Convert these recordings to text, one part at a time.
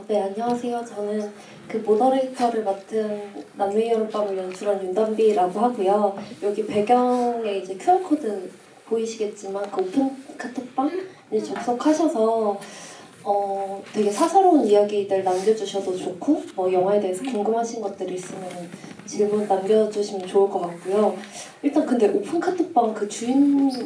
네, 안녕하세요. 저는 그 모더레이터를 맡은 남매의 여름밤을 연출한 윤담비라고 하고요. 여기 배경에 이제 QR코드 보이시겠지만 그 오픈 카톡방에 접속하셔서 되게 사사로운 이야기들 남겨주셔도 좋고 영화에 대해서 궁금하신 것들이 있으면 질문 남겨주시면 좋을 것 같고요. 일단 근데 오픈 카톡방 그 주인분이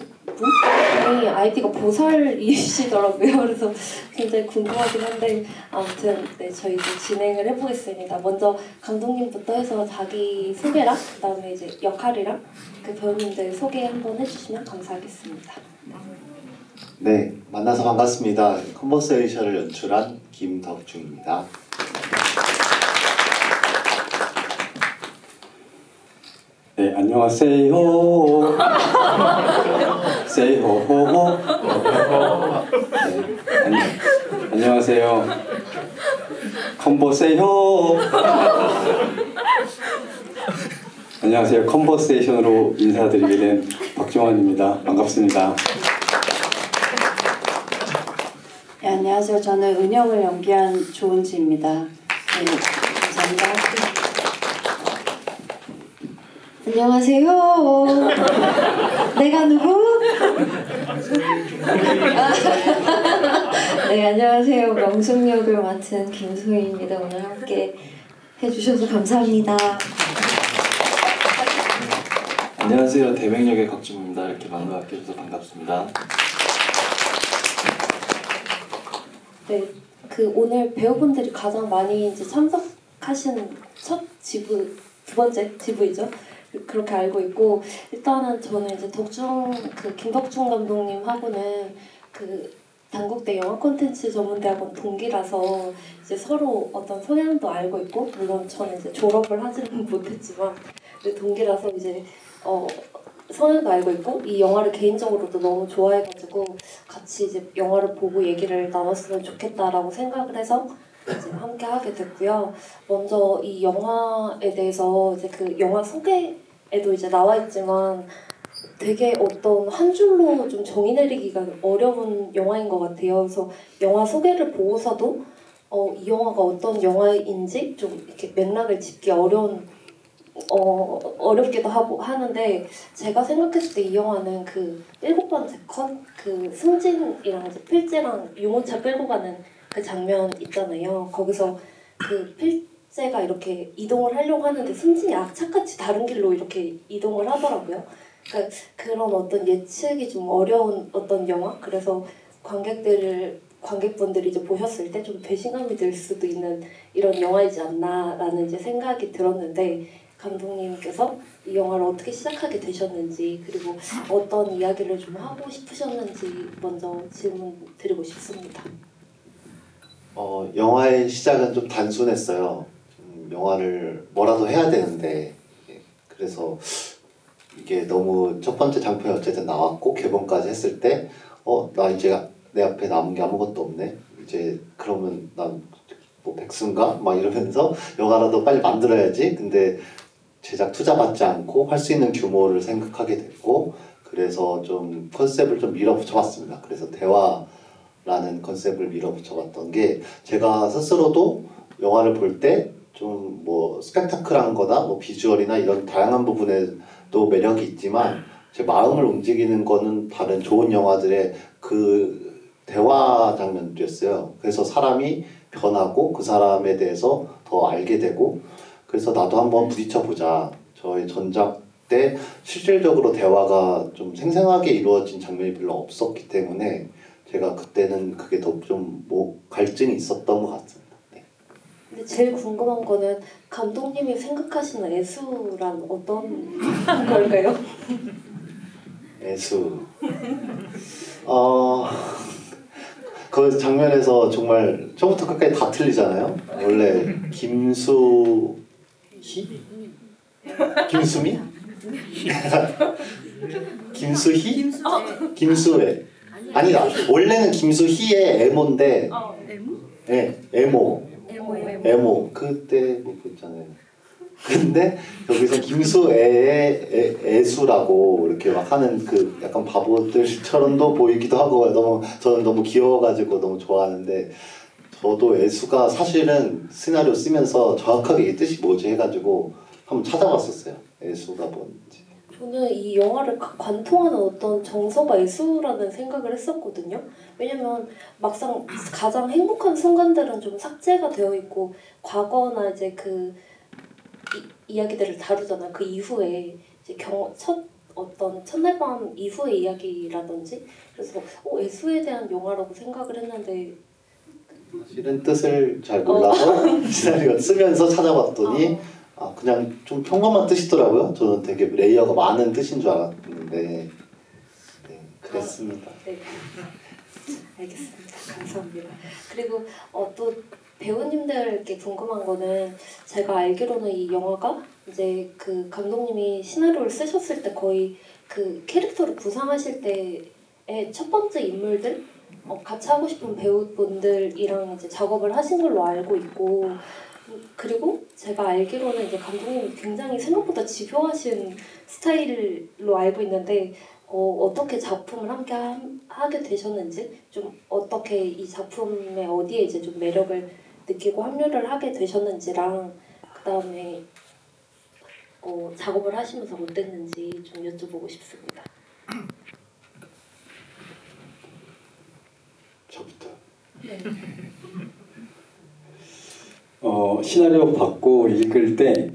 아이디가 보살이시더라고요. 그래서 굉장히 궁금하긴 한데 아무튼 네, 저희 이제 진행을 해보겠습니다. 먼저 감독님부터 해서 자기 소개랑 그다음에 이제 역할이랑 그 배우님들 소개 한번 해주시면 감사하겠습니다. 네, 만나서 반갑습니다. 컨버세이션을 연출한 김덕중입니다. 네, 안녕하세요. 세이호호호. 네, 안녕하세요. 컨버세이호. 안녕하세요. 컨버세이션으로 인사드리게 된 박종환입니다. 반갑습니다. 네, 안녕하세요. 저는 은영을 연기한 조은지입니다. 네, 감사합니다. 안녕하세요. 내가 누구? 네, 안녕하세요. 명숙 역을 맡은 김소희입니다. 오늘 함께 해주셔서 감사합니다. 안녕하세요. 대명역의 곽준입니다. 이렇게 반갑게 해주셔서 반갑습니다. 네, 그 오늘 배우분들이 가장 많이 이제 참석하신 첫 지부, 두 번째 지부이죠. 그렇게 알고 있고, 일단은 저는 이제 김덕중 감독님하고는 그 단국대 영화 콘텐츠 전문대학원 동기라서 이제 서로 어떤 성향도 알고 있고, 물론 저는 이제 졸업을 하지는 못했지만 동기라서 이제 성향도 알고 있고, 이 영화를 개인적으로도 너무 좋아해가지고 같이 이제 영화를 보고 얘기를 나눴으면 좋겠다라고 생각을 해서 이제 함께 하게 됐고요. 먼저 이 영화에 대해서 이제 그 영화 소개에도 이제 나와 있지만 되게 어떤 한 줄로 좀 정의 내리기가 어려운 영화인 것 같아요. 그래서 영화 소개를 보고서도 이 영화가 어떤 영화인지 좀 이렇게 맥락을 짚기 어렵기도 하고 하는데, 제가 생각했을 때 이 영화는 그 7번째 컷, 그 승진이랑 이제 필재랑 유모차 끌고 가는 그 장면 있잖아요. 거기서 그 필재가 이렇게 이동을 하려고 하는데 승진이 악착같이 다른 길로 이렇게 이동을 하더라고요. 그러니까 그런 어떤 예측이 좀 어려운 어떤 영화? 그래서 관객분들이 이제 보셨을 때 좀 배신감이 들 수도 있는 이런 영화이지 않나라는 이제 생각이 들었는데, 감독님께서 이 영화를 어떻게 시작하게 되셨는지, 그리고 어떤 이야기를 좀 하고 싶으셨는지 먼저 질문 드리고 싶습니다. 영화의 시작은 좀 단순했어요. 영화를 뭐라도 해야 되는데, 그래서 이게 너무 첫 번째 장편이 어쨌든 나왔고 개봉까지 했을 때 나 이제 내 앞에 남은 게 아무것도 없네. 이제 그러면 난 뭐 백수인가? 막 이러면서 영화라도 빨리 만들어야지. 근데 제작 투자 받지 않고 할 수 있는 규모를 생각하게 됐고, 그래서 좀 컨셉을 좀 밀어붙여봤습니다. 그래서 대화라는 컨셉을 밀어붙여봤던 게, 제가 스스로도 영화를 볼 때 좀 뭐 스펙타클한 거나 뭐 비주얼이나 이런 다양한 부분에도 매력이 있지만, 제 마음을 움직이는 거는 다른 좋은 영화들의 그 대화 장면이었어요. 그래서 사람이 변하고 그 사람에 대해서 더 알게 되고, 그래서 나도 한번 부딪혀보자. 저희 전작 때 실질적으로 대화가 좀 생생하게 이루어진 장면이 별로 없었기 때문에 제가 그때는 그게 더 좀 뭐 갈증이 있었던 것 같습니다. 네. 근데 제일 궁금한 거는 감독님이 생각하시는 애수란 어떤 걸까요? 애수. 그 장면에서 정말 처음부터 끝까지 다 틀리잖아요. 원래 김수희? 김수미? 김수희? 김수애. 아니다. 원래는 김수희의 애모인데. 네, 애모. 그때 뭐 그랬잖아요. 근데 여기서 김수애의 애수라고 이렇게 막 하는 그 약간 바보들처럼도 보이기도 하고, 저는 너무 귀여워가지고 너무 좋아하는데, 저도 애수가 사실은 시나리오 쓰면서 정확하게 이 뜻이 뭐지 해가지고 한번 찾아봤었어요. 애수가 뭔지. 저는 이 영화를 관통하는 어떤 정서가 애수라는 생각을 했었거든요. 왜냐면 막상 가장 행복한 순간들은 좀 삭제가 되어 있고 과거나 이제 그 이야기들을 다루잖아. 그 이후에 이제 어떤 첫날 밤 이후의 이야기라든지 그래서 애수에 대한 영화라고 생각을 했는데 사실은 뜻을 잘 몰라서 시나리오 쓰면서 찾아봤더니 그냥 좀 평범한 뜻이더라고요. 저는 되게 레이어가 많은 뜻인 줄 알았는데 네, 그랬습니다. 네. 알겠습니다. 감사합니다. 그리고 또 배우님들께 궁금한 거는 제가 알기로는 이 영화가 이제 그 감독님이 시나리오를 쓰셨을 때 거의 그 캐릭터를 구상하실 때의 첫 번째 인물들 같이 하고 싶은 배우분들이랑 이제 작업을 하신 걸로 알고 있고 그리고 제가 알기로는 이제 감독님이 굉장히 생각보다 집요하신 스타일로 알고 있는데 어떻게 작품을 함께 하게 되셨는지 좀 어떻게 이 작품의 어디에 이제 좀 매력을 느끼고 합류를 하게 되셨는지랑 그다음에 작업을 하시면서 어땠는지 좀 여쭤보고 싶습니다. 저부터. 네. 시나리오 받고 읽을 때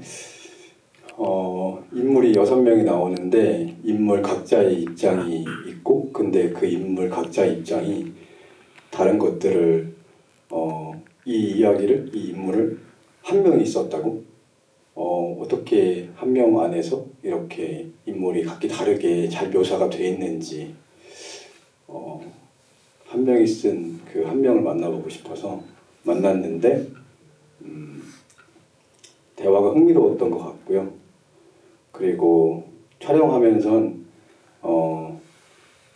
인물이 6명이 나오는데 인물 각자의 입장이 있고 근데 그 인물 각자의 입장이 다른 것들을 이 이야기를 이 인물을 한 명이 썼다고 어떻게 한 명 안에서 이렇게 인물이 각기 다르게 잘 묘사가 되어 있는지 한 명이 쓴 그 한 명을 만나보고 싶어서 만났는데 대화가 흥미로웠던 것 같고요. 그리고 촬영하면선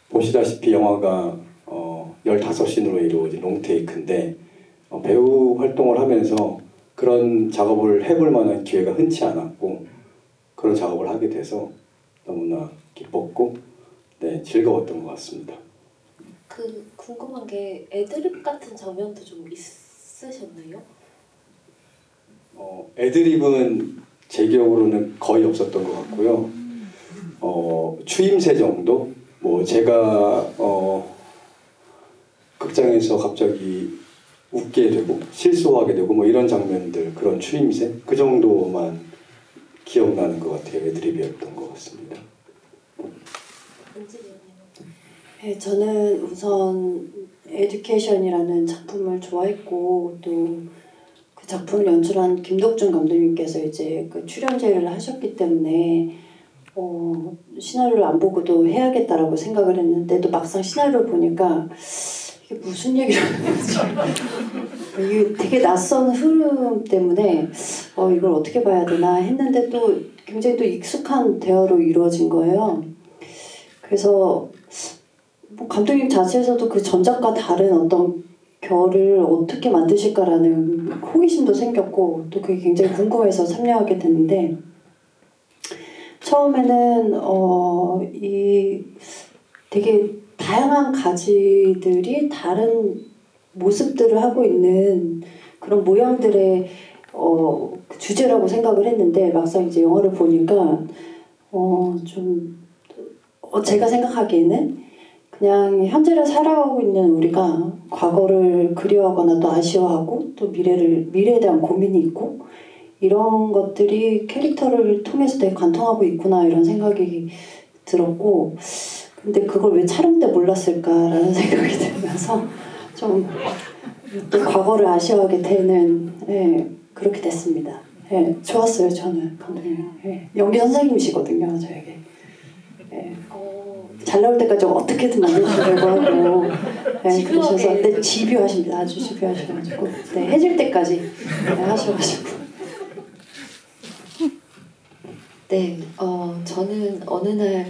보시다시피 영화가 15씬으로 이루어진 롱테이크인데 배우 활동을 하면서 그런 작업을 해볼 만한 기회가 흔치 않았고 그런 작업을 하게 돼서 너무나 기뻤고 네, 즐거웠던 것 같습니다. 그 궁금한 게 애드립 같은 장면도 좀 있으셨나요? 애드립은 제 기억으로는 거의 없었던 것 같고요. 추임새 정도? 뭐 제가 극장에서 갑자기 웃게 되고 실수하게 되고 뭐 이런 장면들 그런 추임새 그 정도만 기억나는 것 같아요. 애드립이었던 것 같습니다. 네, 저는 우선 에듀케이션이라는 작품을 좋아했고 또 그 작품을 연출한 김덕준 감독님께서 이제 그 출연제를 하셨기 때문에 시나리오를 안 보고도 해야겠다라고 생각을 했는데 또 막상 시나리오를 보니까 이게 무슨 얘기를 하는 거지? 이게 되게 낯선 흐름 때문에 이걸 어떻게 봐야 되나 했는데 또 굉장히 또 익숙한 대화로 이루어진 거예요. 그래서 뭐 감독님 자체에서도 그 전작과 다른 어떤 결을 어떻게 만드실까라는 호기심도 생겼고 또 그게 굉장히 궁금해서 참여하게 됐는데 처음에는 이 되게 다양한 가지들이 다른 모습들을 하고 있는 그런 모양들의 주제라고 생각을 했는데 막상 이제 영화를 보니까 제가 생각하기에는 그냥 현재를 살아가고 있는 우리가 과거를 그리워하거나 또 아쉬워하고 또 미래에 대한 고민이 있고 이런 것들이 캐릭터를 통해서 되게 관통하고 있구나 이런 생각이 들었고 근데 그걸 왜 촬영 때 몰랐을까라는 생각이 들면서 좀 또 과거를 아쉬워하게 되는 그렇게 됐습니다. 좋았어요 저는 감독님. 연기 선생님이시거든요 저에게. 잘 나올 때까지 어떻게든 만드시려고 하고 그러셔서 근데 집요하십니다. 아주 집요하셔가지고 해질 때까지 하셔가지고 저는 어느 날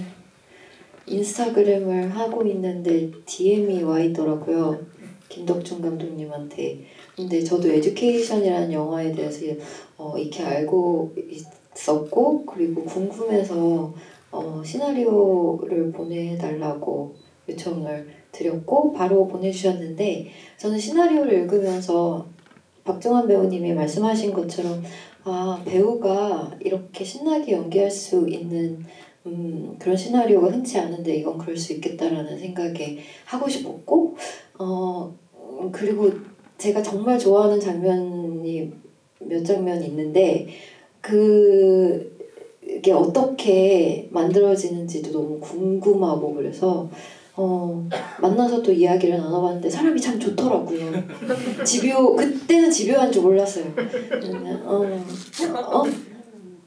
인스타그램을 하고 있는데 DM이 와 있더라고요. 김덕준 감독님한테. 근데 저도 에듀케이션이라는 영화에 대해서 이렇게 알고 있었고 그리고 궁금해서 시나리오를 보내달라고 요청을 드렸고 바로 보내주셨는데 저는 시나리오를 읽으면서 박정환 배우님이 말씀하신 것처럼 아 배우가 이렇게 신나게 연기할 수 있는 그런 시나리오가 흔치 않은데 이건 그럴 수 있겠다라는 생각에 하고 싶었고 그리고 제가 정말 좋아하는 장면이 몇 장면 있는데 그게 어떻게 만들어지는지도 너무 궁금하고 그래서 만나서 또 이야기를 나눠봤는데 사람이 참 좋더라고요. 그때는 집요한 줄 몰랐어요.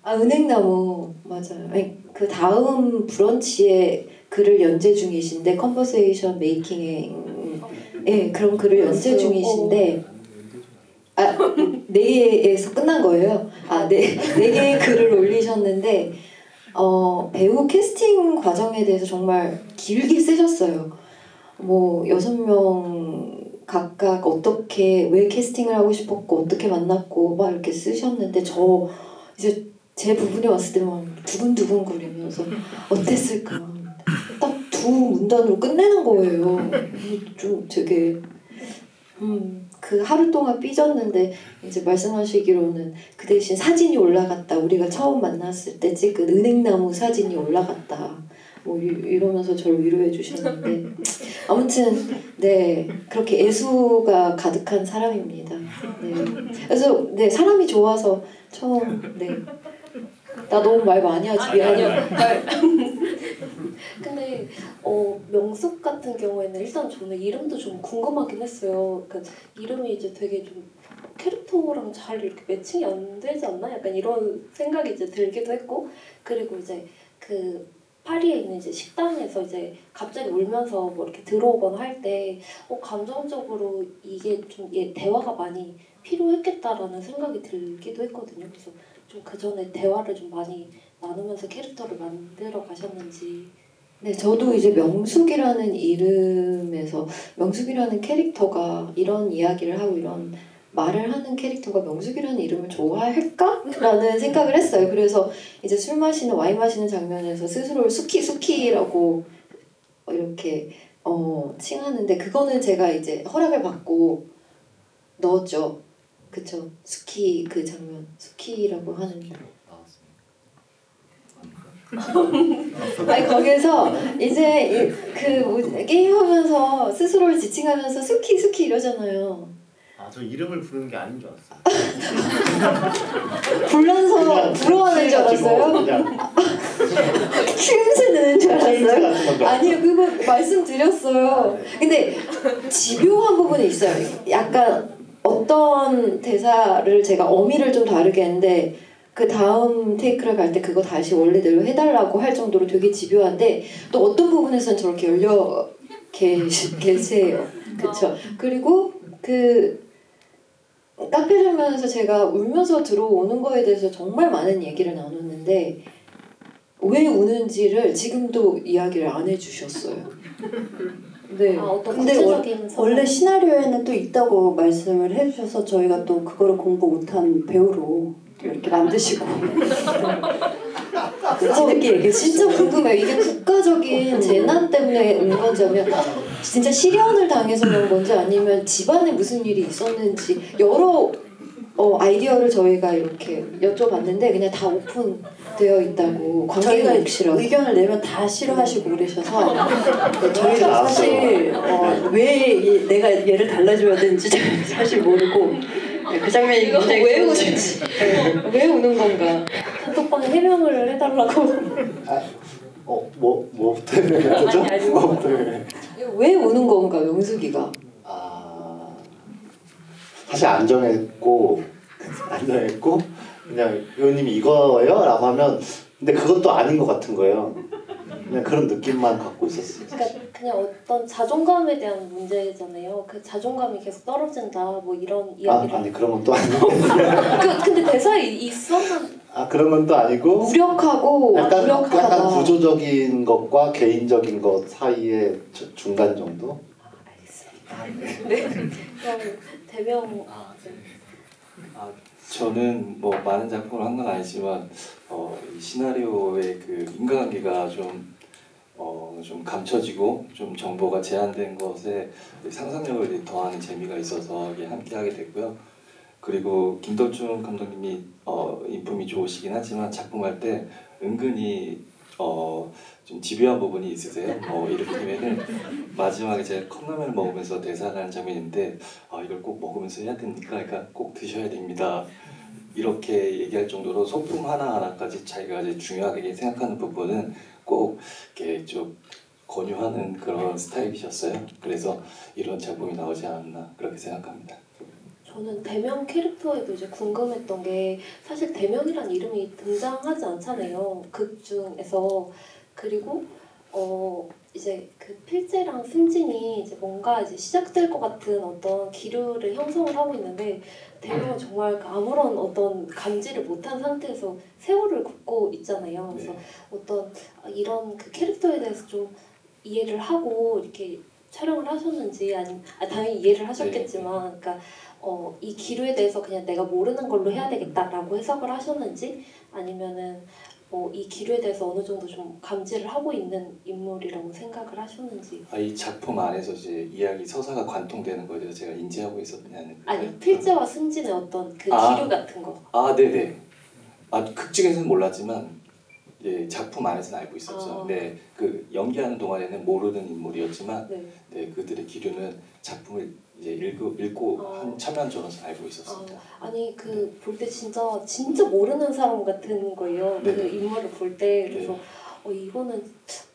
은행나무 맞아요. 아니, 그 다음 브런치에 글을 연재 중이신데 컨버세이션 메이킹에 그런 글을 연재 중이신데 네 개에서 끝난 거예요. 네 개의 글을 올리셨는데 배우 캐스팅 과정에 대해서 정말 길게 쓰셨어요. 뭐 6명 각각 어떻게 왜 캐스팅을 하고 싶었고 어떻게 만났고 막 이렇게 쓰셨는데 저 이제 제 부분이 왔을 때 막 두근두근 거리면서 어땠을까 딱 두 문단으로 끝내는 거예요. 좀 되게 그 하루 동안 삐졌는데 이제 말씀하시기로는 그 대신 사진이 올라갔다. 우리가 처음 만났을 때 찍은 은행나무 사진이 올라갔다. 뭐 이러면서 저를 위로해 주셨는데 아무튼 네 그렇게 애수가 가득한 사람입니다. 네 그래서 네 사람이 좋아서 처음 나 너무 말 많이 하지 미안해요. 근데 명숙 같은 경우에는 일단 저는 이름도 좀 궁금하긴 했어요. 그러니까 이름이 이제 되게 좀 캐릭터랑 잘 이렇게 매칭이 안 되지 않나? 약간 이런 생각이 이제 들기도 했고 그리고 이제 그 파리에 있는 이제 식당에서 이제 갑자기 울면서 뭐 이렇게 들어오거나 할 때 감정적으로 이게 좀 대화가 많이 필요했겠다라는 생각이 들기도 했거든요. 그래서 좀 그 전에 대화를 좀 많이 나누면서 캐릭터를 만들어 가셨는지. 네, 저도 이제 명숙이라는 이름에서 명숙이라는 캐릭터가 이런 이야기를 하고 이런 말을 하는 캐릭터가 명숙이라는 이름을 좋아할까? 라는 생각을 했어요. 그래서 이제 술 마시는 와인 마시는 장면에서 스스로를 수키라고 이렇게 칭하는데 그거는 제가 이제 허락을 받고 넣었죠. 그쵸? 수키 그 장면 수키라고 하는 아니 거기서 이제 그 게임하면서 스스로를 지칭하면서 수키 이러잖아요. 저 이름을 부르는 게 아닌 줄 알았어요. 불러서 부러워하는 줄 알았어요? 추임새 내는 줄 알았어요? 아니요 그거 말씀드렸어요. 근데 집요한 부분이 있어요. 약간 어떤 대사를 제가 어미를 좀 다르게 했는데 그 다음 테이크를 갈 때 그거 다시 원래대로 해달라고 할 정도로 되게 집요한데 또 어떤 부분에서는 저렇게 열려 계세요. 그쵸? 그리고 그 카페 장면에서 제가 울면서 들어오는 거에 대해서 정말 많은 얘기를 나눴는데 왜 우는지를 지금도 이야기를 안 해주셨어요. 네. 근데 원래 시나리오에는 또 있다고 말씀을 해주셔서 저희가 또 그거를 공부 못한 배우로 이렇게 만드시고 뒤늦게 얘기해. 진짜 궁금해요. 이게 국가적인 재난 때문에 온 건지 아니면 진짜 실연을 당해서 온 건지 아니면 집안에 무슨 일이 있었는지 여러 아이디어를 저희가 이렇게 여쭤봤는데 그냥 다 오픈되어 있다고 저희가 관계국시라고 의견을 내면 다 싫어하시고 그러셔서 저희가 사실 왜 내가 얘를 달라줘야 되는지 사실 모르고 그 장면이 굉장히 왜 우는지 왜 우는 건가 단톡방에 해명을 해달라고. 뭐부터 해명했죠? 왜 우는 건가 명숙이가 사실 안 정했고 그냥 배우님이 이거예요? 라고 하면 근데 그것도 아닌 것 같은 거예요. 그냥 그런 느낌만 갖고 있었어요. 그러니까 그냥 어떤 자존감에 대한 문제잖아요. 그 자존감이 계속 떨어진다 뭐 이런 이야기를. 아니 그런 건 또 아니고. 근데 대사에 있었는. 그런 건 또 아니고. 무력하고 무력하다. 약간 구조적인 것과 개인적인 것 사이의 중간 정도. 알겠습니다. 네. 그럼 대명. 저는 뭐 많은 작품을 한 건 아니지만 이 시나리오의 그 인과관계가 좀 좀 감춰지고 좀 정보가 제한된 것에 상상력을 더하는 재미가 있어서 함께하게 됐고요. 그리고 김덕중 감독님이 인품이 좋으시긴 하지만 작품할 때 은근히 좀 집요한 부분이 있으세요. 이를테면은 마지막에 제가 컵라면을 먹으면서 대사를 하는 장면인데 이걸 꼭 먹으면서 해야 됩니까? 그러니까 꼭 드셔야 됩니다. 이렇게 얘기할 정도로 소품 하나하나까지 자기가 이제 중요하게 생각하는 부분은 꼭 이렇게 좀 권유하는 그런 스타일이셨어요. 그래서 이런 작품이 나오지 않았나 그렇게 생각합니다. 저는 대명 캐릭터에도 이제 궁금했던 게 사실 대명이란 이름이 등장하지 않잖아요. 극 중에서. 그리고 이제 그 필재랑 승진이 이제 뭔가 이제 시작될 것 같은 어떤 기류를 형성을 하고 있는데 대명은 정말 아무런 어떤 감지를 못한 상태에서 세월을 굽고 있잖아요. 그래서 어떤 이런 그 캐릭터에 대해서 좀 이해를 하고 이렇게 촬영을 하셨는지 당연히 이해를 하셨겠지만 그러니까 이 기류에 대해서 그냥 내가 모르는 걸로 해야 되겠다라고 해석을 하셨는지 아니면은 이 기류에 대해서 어느 정도 좀 감지를 하고 있는 인물이라고 생각을 하셨는지. 이 작품 안에서 이제 이야기 서사가 관통되는 거에 대해서 제가 인지하고 있었냐는. 아니 필재와 승진의 어떤 그 기류 같은 거. 네네. 극중에서는 몰랐지만 작품 안에서는 알고 있었죠. 네, 그 연기하는 동안에는 모르는 인물이었지만 네, 그들의 기류는 작품을 이제 읽고 참여한 저로서 알고 있었습니다. 아니 그 볼 때 진짜 모르는 사람 같은 거예요. 그 인물을 볼 때. 그래서 이거는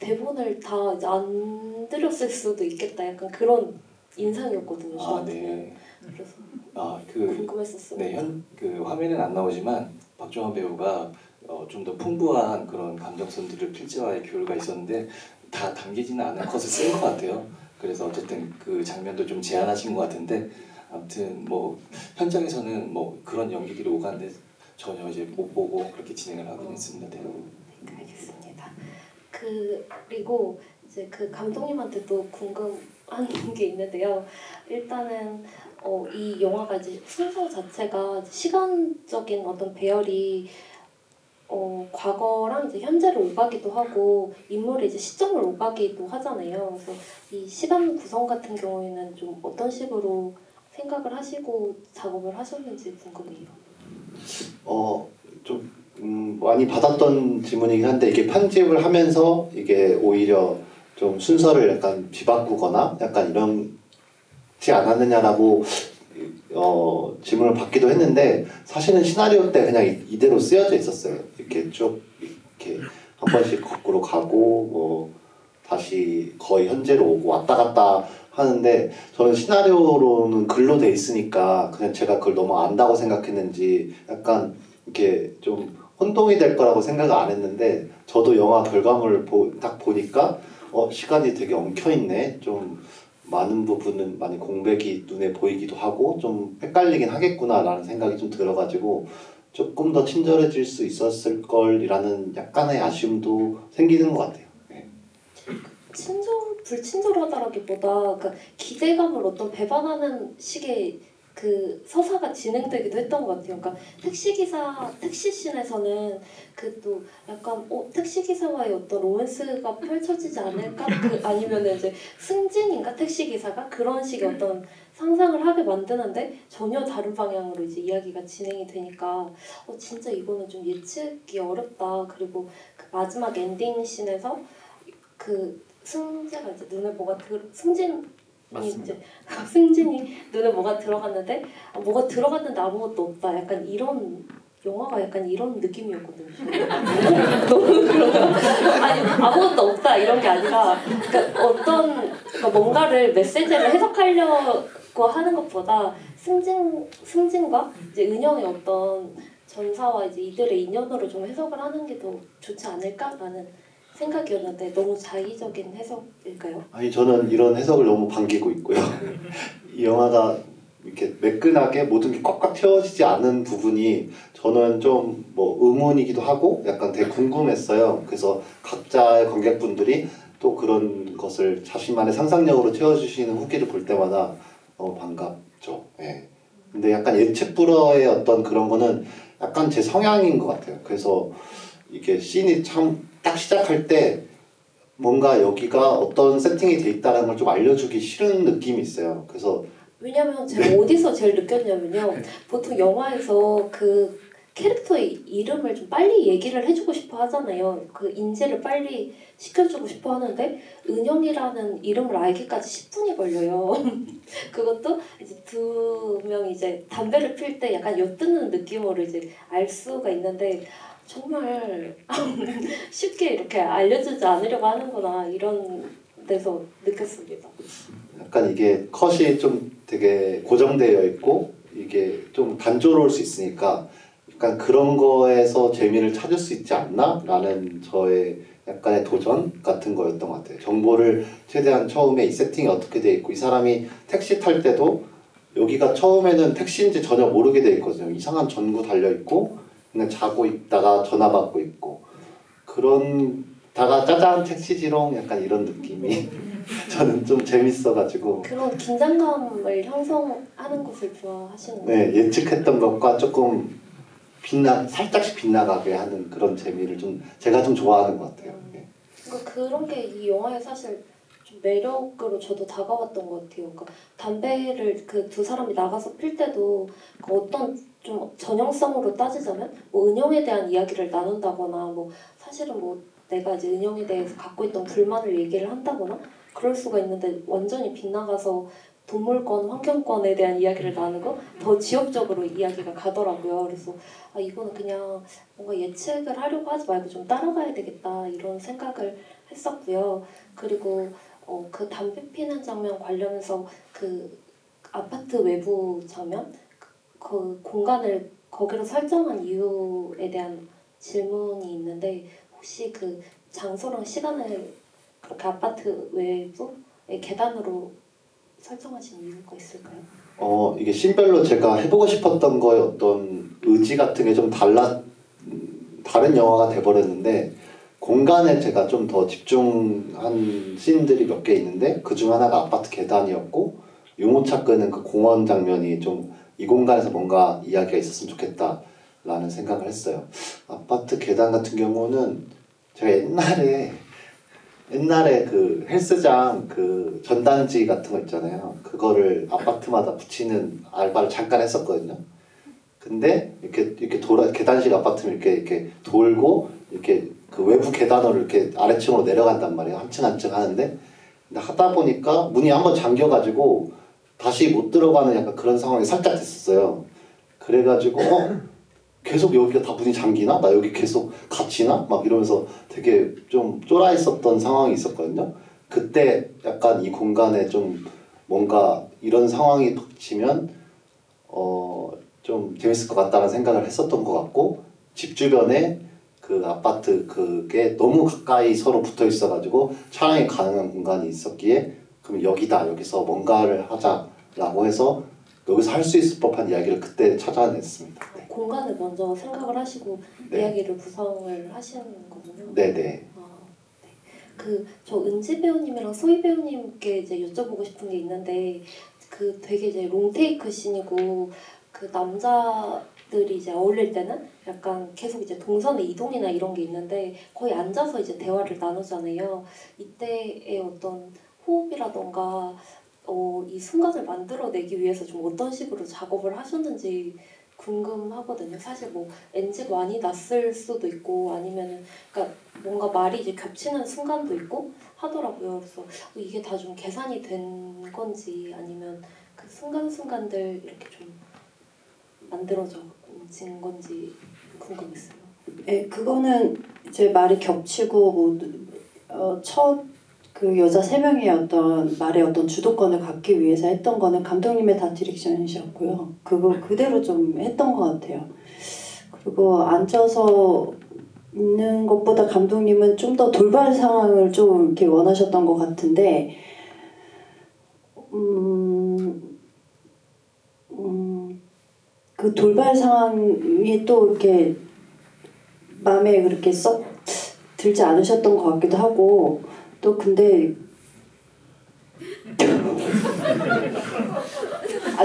대본을 다 안 들였을 수도 있겠다. 약간 그런 인상이었거든요. 저한테는. 그래서 궁금했었어요. 네, 그 화면은 안 나오지만 박정환 배우가 좀 더 풍부한 그런 감정선들을 필재와의 교류가 있었는데 다 담기지는 않은 컷을 쓴 것 같아요. 그래서 어쨌든 그 장면도 좀 제한하신 것 같은데 아무튼 뭐 현장에서는 뭐 그런 연기들이 오가는데 전혀 이제 못 보고 그렇게 진행을 하긴 했습니다. 네. 알겠습니다. 그리고 이제 그 감독님한테도 궁금한 게 있는데요. 일단은 이 영화가 이제 순서 자체가 시간적인 어떤 배열이 과거랑 이제 현재를 오가기도 하고 인물의 이제 시점을 오가기도 하잖아요. 그래서 이 시간 구성 같은 경우에는 좀 어떤 식으로 생각을 하시고 작업을 하셨는지 궁금해요. 좀 많이 받았던 질문이긴 한데 이게 편집을 하면서 이게 오히려 좀 순서를 약간 뒤바꾸거나 약간 이런지 않았느냐라고 질문을 받기도 했는데 사실은 시나리오 때 그냥 이대로 쓰여져 있었어요. 이렇게 쭉 이렇게 한 번씩 거꾸로 가고 뭐 다시 거의 현재로 오고 왔다 갔다 하는데 저는 시나리오로는 글로 돼 있으니까 그냥 제가 그걸 너무 안다고 생각했는지 약간 이렇게 좀 혼동이 될 거라고 생각을 안 했는데 저도 영화 결과물을 딱 보니까 시간이 되게 엉켜있네. 좀 많은 부분은 많이 공백이 눈에 보이기도 하고 좀 헷갈리긴 하겠구나 라는 생각이 좀 들어가지고 조금 더 친절해질 수 있었을 걸이라는 약간의 아쉬움도 생기는 것 같아요. 네. 불친절하다라기보다 그러니까 기대감을 어떤 배반하는 식의 그 서사가 진행되기도 했던 것 같아요. 그러니까 택시씬에서는 그 또 약간 택시기사와의 어떤 로맨스가 펼쳐지지 않을까? 아니면은 이제 승진인가 택시기사가 그런 식의 어떤 상상을 하게 만드는데 전혀 다른 방향으로 이제 이야기가 진행이 되니까 진짜 이거는 좀 예측이 어렵다. 그리고 그 마지막 엔딩 씬에서 그 승재가 이제 눈에 뭐가 승진이 눈에 뭐가 들어갔는데 뭐가 들어갔는데 아무것도 없다. 약간 이런 영화가 약간 이런 느낌이었거든요. 너무 아니 아무것도 없다 이런 게 아니라 그러니까 뭔가를 메시지를 해석하려고 하는 것보다 승진과 이제 은영의 어떤 전사와 이제 이들의 인연으로 좀 해석을 하는 게 더 좋지 않을까라는 생각이었는데 너무 자의적인 해석일까요? 아니 저는 이런 해석을 너무 반기고 있고요. 이 영화가 이렇게 매끈하게 모든 게 꽉꽉 채워지지 않은 부분이 저는 좀 뭐 의문이기도 하고 약간 되게 궁금했어요. 그래서 각자의 관객분들이 또 그런 것을 자신만의 상상력으로 채워주시는 후기를 볼 때마다 반갑죠. 네. 근데 약간 예측 불허의 어떤 그런 거는 약간 제 성향인 것 같아요. 그래서 이게 씬이 참 딱 시작할 때 뭔가 여기가 어떤 세팅이 돼 있다는 걸 좀 알려주기 싫은 느낌이 있어요. 그래서 왜냐면 제가 어디서 제일 느꼈냐면요. 보통 영화에서 그 캐릭터의 이름을 좀 빨리 얘기를 해주고 싶어 하잖아요. 그 인지를 빨리 시켜주고 싶어 하는데 은영이라는 이름을 알기까지 10분이 걸려요. 그것도 이제 두 명이 이제 담배를 필 때 약간 엿듣는 느낌으로 이제 알 수가 있는데 정말 쉽게 이렇게 알려주지 않으려고 하는구나 이런 데서 느꼈습니다. 약간 이게 컷이 좀 되게 고정되어 있고 이게 좀 단조로울 수 있으니까 약간 그런 거에서 재미를 찾을 수 있지 않나? 라는 저의 약간의 도전 같은 거였던 것 같아요. 정보를 최대한 처음에 이 세팅이 어떻게 돼 있고 이 사람이 택시 탈 때도 여기가 처음에는 택시인지 전혀 모르게 돼 있거든요. 이상한 전구 달려있고 그냥 자고 있다가 전화 받고 있고 그런다가 짜잔 택시지롱 약간 이런 느낌이 저는 좀 재밌어가지고 그런 긴장감을 형성하는 것을 좋아하시는 거예요? 네, 예측했던 것과 조금 살짝씩 빗나가게 하는 그런 재미를 좀 제가 좀 좋아하는 것 같아요. 네. 그러니까 그런 게 이 영화의 사실 좀 매력으로 저도 다가왔던 것 같아요. 그러니까 담배를 그 두 사람이 나가서 필 때도 그 어떤 좀 전형성으로 따지자면 뭐 은영에 대한 이야기를 나눈다거나 뭐 사실은 뭐 내가 이제 은영에 대해서 갖고 있던 불만을 얘기를 한다거나 그럴 수가 있는데 완전히 빗나가서 동물권, 환경권에 대한 이야기를 나누고 더 지역적으로 이야기가 가더라고요. 그래서 아 이거는 그냥 뭔가 예측을 하려고 하지 말고 좀 따라가야 되겠다 이런 생각을 했었고요. 그리고 그 담배 피는 장면 관련해서 그 아파트 외부 장면 그 공간을 거기로 설정한 이유에 대한 질문이 있는데 혹시 그 장소랑 시간을 그렇게 아파트 외부의 계단으로 설정하신 이유가 있을까요? 이게 씬별로 제가 해보고 싶었던 거에 어떤 의지 같은 게 좀 다른 영화가 돼버렸는데 공간에 제가 좀 더 집중한 씬들이 몇 개 있는데 그중 하나가 아파트 계단이었고 유모차 끄는 그 공원 장면이 좀 이 공간에서 뭔가 이야기가 있었으면 좋겠다라는 생각을 했어요. 아파트 계단 같은 경우는 제가 옛날에 그 헬스장 그 전단지 같은 거 있잖아요. 그거를 아파트마다 붙이는 알바를 잠깐 했었거든요. 근데 이렇게 계단식 아파트면 이렇게 돌고 이렇게 그 외부 계단으로 이렇게 아래층으로 내려간단 말이에요. 한 층 한 층 하는데 근데 하다 보니까 문이 한번 잠겨가지고 다시 못 들어가는 약간 그런 상황이 살짝 됐었어요. 그래가지고 계속 여기가 다 문이 잠기나? 나 여기 계속 갇히나? 막 이러면서 되게 좀 쫄아 있었던 상황이 있었거든요. 그때 약간 이 공간에 좀 뭔가 이런 상황이 닥치면 좀 재밌을 것 같다는 생각을 했었던 것 같고 집 주변에 그 아파트 그게 너무 가까이 서로 붙어 있어가지고 촬영이 가능한 공간이 있었기에 그럼 여기서 뭔가를 하자라고 해서 여기서 할 수 있을 법한 이야기를 그때 찾아냈습니다. 네. 공간을 먼저 생각을 하시고 네. 이야기를 구성을 하시는 거군요. 네네. 저 은지 배우님이랑 소희 배우님께 이제 여쭤보고 싶은 게 있는데 그 되게 이제 롱테이크 씬이고 그 남자들이 이제 어울릴 때는 약간 계속 이제 동선의 이동이나 이런 게 있는데 거의 앉아서 이제 대화를 나누잖아요. 이때의 어떤 호흡이라던가 이 순간을 만들어내기 위해서 좀 어떤 식으로 작업을 하셨는지 궁금하거든요. 사실 뭐 NG가 많이 났을 수도 있고 아니면은 그러니까 뭔가 말이 이제 겹치는 순간도 있고 하더라고요. 그래서 이게 다 좀 계산이 된 건지 아니면 그 순간순간들 이렇게 좀 만들어진 건지 궁금했어요. 네, 그거는 이제 말이 겹치고 첫 그 여자 3명의 어떤 말의 어떤 주도권을 갖기 위해서 했던 거는 감독님의 다 디렉션이셨고요. 그거 그대로 좀 했던 것 같아요. 그리고 앉아서 있는 것보다 감독님은 좀 더 돌발 상황을 좀 이렇게 원하셨던 것 같은데, 그 돌발 상황이 또 이렇게 마음에 그렇게 썩 들지 않으셨던 것 같기도 하고, 또 근데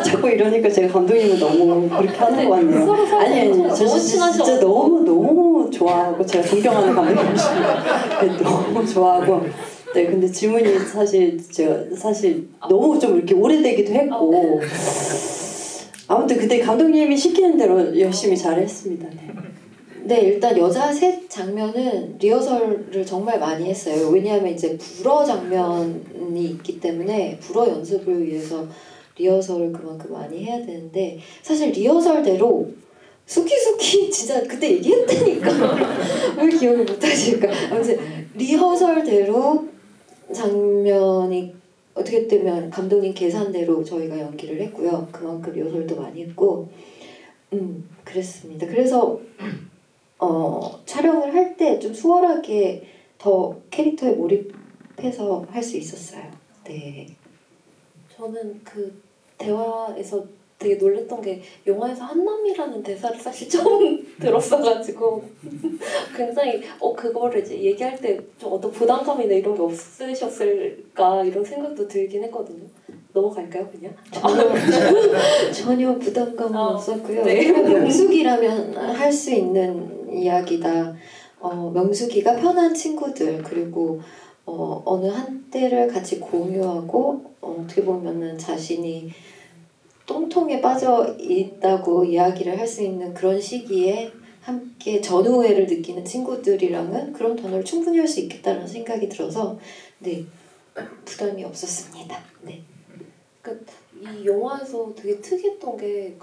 자꾸 이러니까 제가 감독님은 너무 그렇게 하는 것 같네요. 아니 저 진짜 너무 좋아하고 제가 존경하는 감독님이십니다. 네, 너무 좋아하고. 네, 근데 질문이 사실 제가 사실 너무 좀 이렇게 오래되기도 했고 아무튼 그때 감독님이 시키는 대로 열심히 잘했습니다. 네. 네, 일단 여자 셋 장면은 리허설을 정말 많이 했어요. 왜냐하면 이제 불어 장면이 있기 때문에 불어 연습을 위해서 리허설을 그만큼 많이 해야 되는데 사실 리허설대로 수키수키 진짜 그때 얘기했다니까 왜 기억을 못하실까. 아무튼 리허설대로 장면이 어떻게 되면 감독님 계산대로 저희가 연기를 했고요. 그만큼 리허설도 많이 했고 그랬습니다. 그래서 촬영을 할 때 좀 수월하게 더 캐릭터에 몰입해서 할 수 있었어요. 네. 저는 그 대화에서 되게 놀랬던 게 영화에서 한남이라는 대사를 사실 처음 들었어가지고 굉장히 그거를 이제 얘기할 때 좀 어떤 부담감이나 이런 게 없으셨을까 이런 생각도 들긴 했거든요. 넘어갈까요 그냥? 전혀 부담감은 없었고요. 네. 명숙이라면 할 수 있는 이야기다. 명숙이가 편한 친구들 그리고 어느 한때를 같이 공유하고 어떻게 보면은 자신이 똥통에 빠져 있다고 이야기를 할 수 있는 그런 시기에 함께 전우애를 느끼는 친구들이랑은 그런 단어를 충분히 할 수 있겠다는 생각이 들어서 네 부담이 없었습니다. 네. 그러니까 이 영화에서 되게 특이했던 게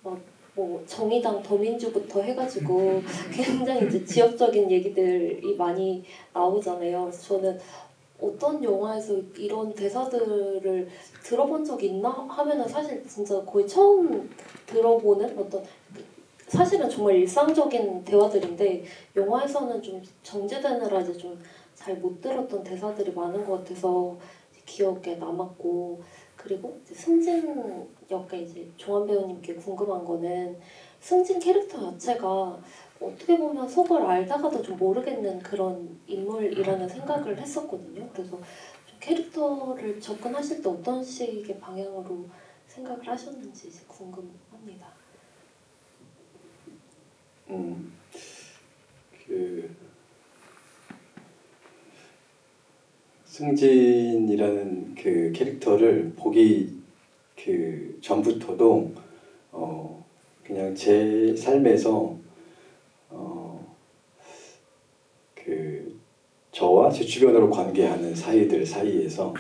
막 뭐 정의당 더민주부터 해가지고 굉장히 이제 지역적인 얘기들이 많이 나오잖아요. 그래서 저는 어떤 영화에서 이런 대사들을 들어본 적이 있나 하면은 사실 진짜 거의 처음 들어보는 어떤 사실은 정말 일상적인 대화들인데 영화에서는 좀 정제되느라 이제 좀 잘 못 들었던 대사들이 많은 것 같아서 기억에 남았고 그리고 이제 승진 역에 이제 조한 배우님께 궁금한 거는 승진 캐릭터 자체가 어떻게 보면 속을 알다가도 좀 모르겠는 그런 인물이라는 생각을 했었거든요. 그래서 좀 캐릭터를 접근하실 때 어떤 식의 방향으로 생각을 하셨는지 이제 궁금합니다. 승진이라는 그 캐릭터를 보기 전부터도 그냥 제 삶에서 저와 제 주변으로 관계하는 사이들 사이에서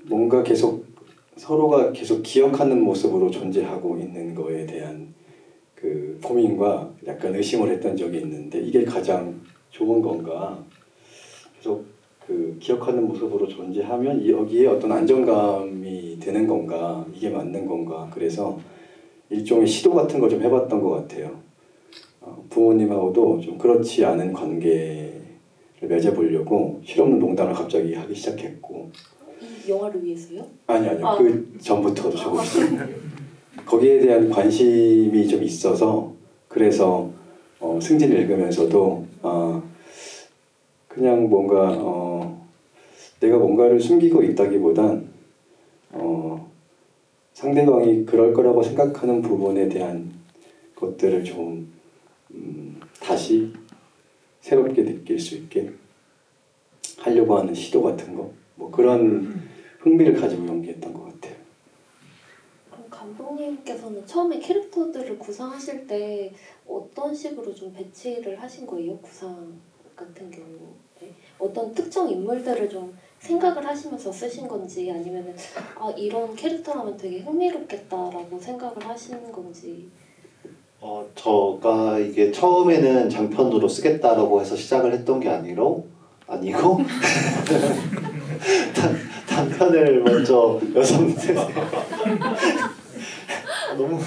뭔가 계속 서로가 계속 기억하는 모습으로 존재하고 있는 거에 대한 그 고민과 약간 의심을 했던 적이 있는데 이게 가장 좋은 건가? 계속 그 기억하는 모습으로 존재하면 여기에 어떤 안정감이 드는 건가? 이게 맞는 건가? 그래서 일종의 시도 같은 걸 좀 해봤던 것 같아요. 부모님하고도 좀 그렇지 않은 관계를 맺어보려고 실없는 농담을 갑자기 하기 시작했고. 이 영화를 위해서요? 아니요. 그 전부터도 조금씩. 거기에 대한 관심이 좀 있어서 그래서 승진을 읽으면서도 그냥 뭔가 내가 뭔가를 숨기고 있다기보단 상대방이 그럴 거라고 생각하는 부분에 대한 것들을 좀 다시 새롭게 느낄 수 있게 하려고 하는 시도 같은 거 뭐 그런 흥미를 가지고 연기했던 것 같아요. 그럼 감독님께서는 처음에 캐릭터들을 구상하실 때 어떤 식으로 좀 배치를 하신 거예요? 구상 같은 경우에 어떤 특정 인물들을 좀 생각을 하시면서 쓰신 건지 아니면은 이런 캐릭터라면 되게 흥미롭겠다라고 생각을 하시는 건지. 저가 이게 처음에는 장편으로 쓰겠다라고 해서 시작을 했던 게 아니고 단편을 먼저 여성 세세 너무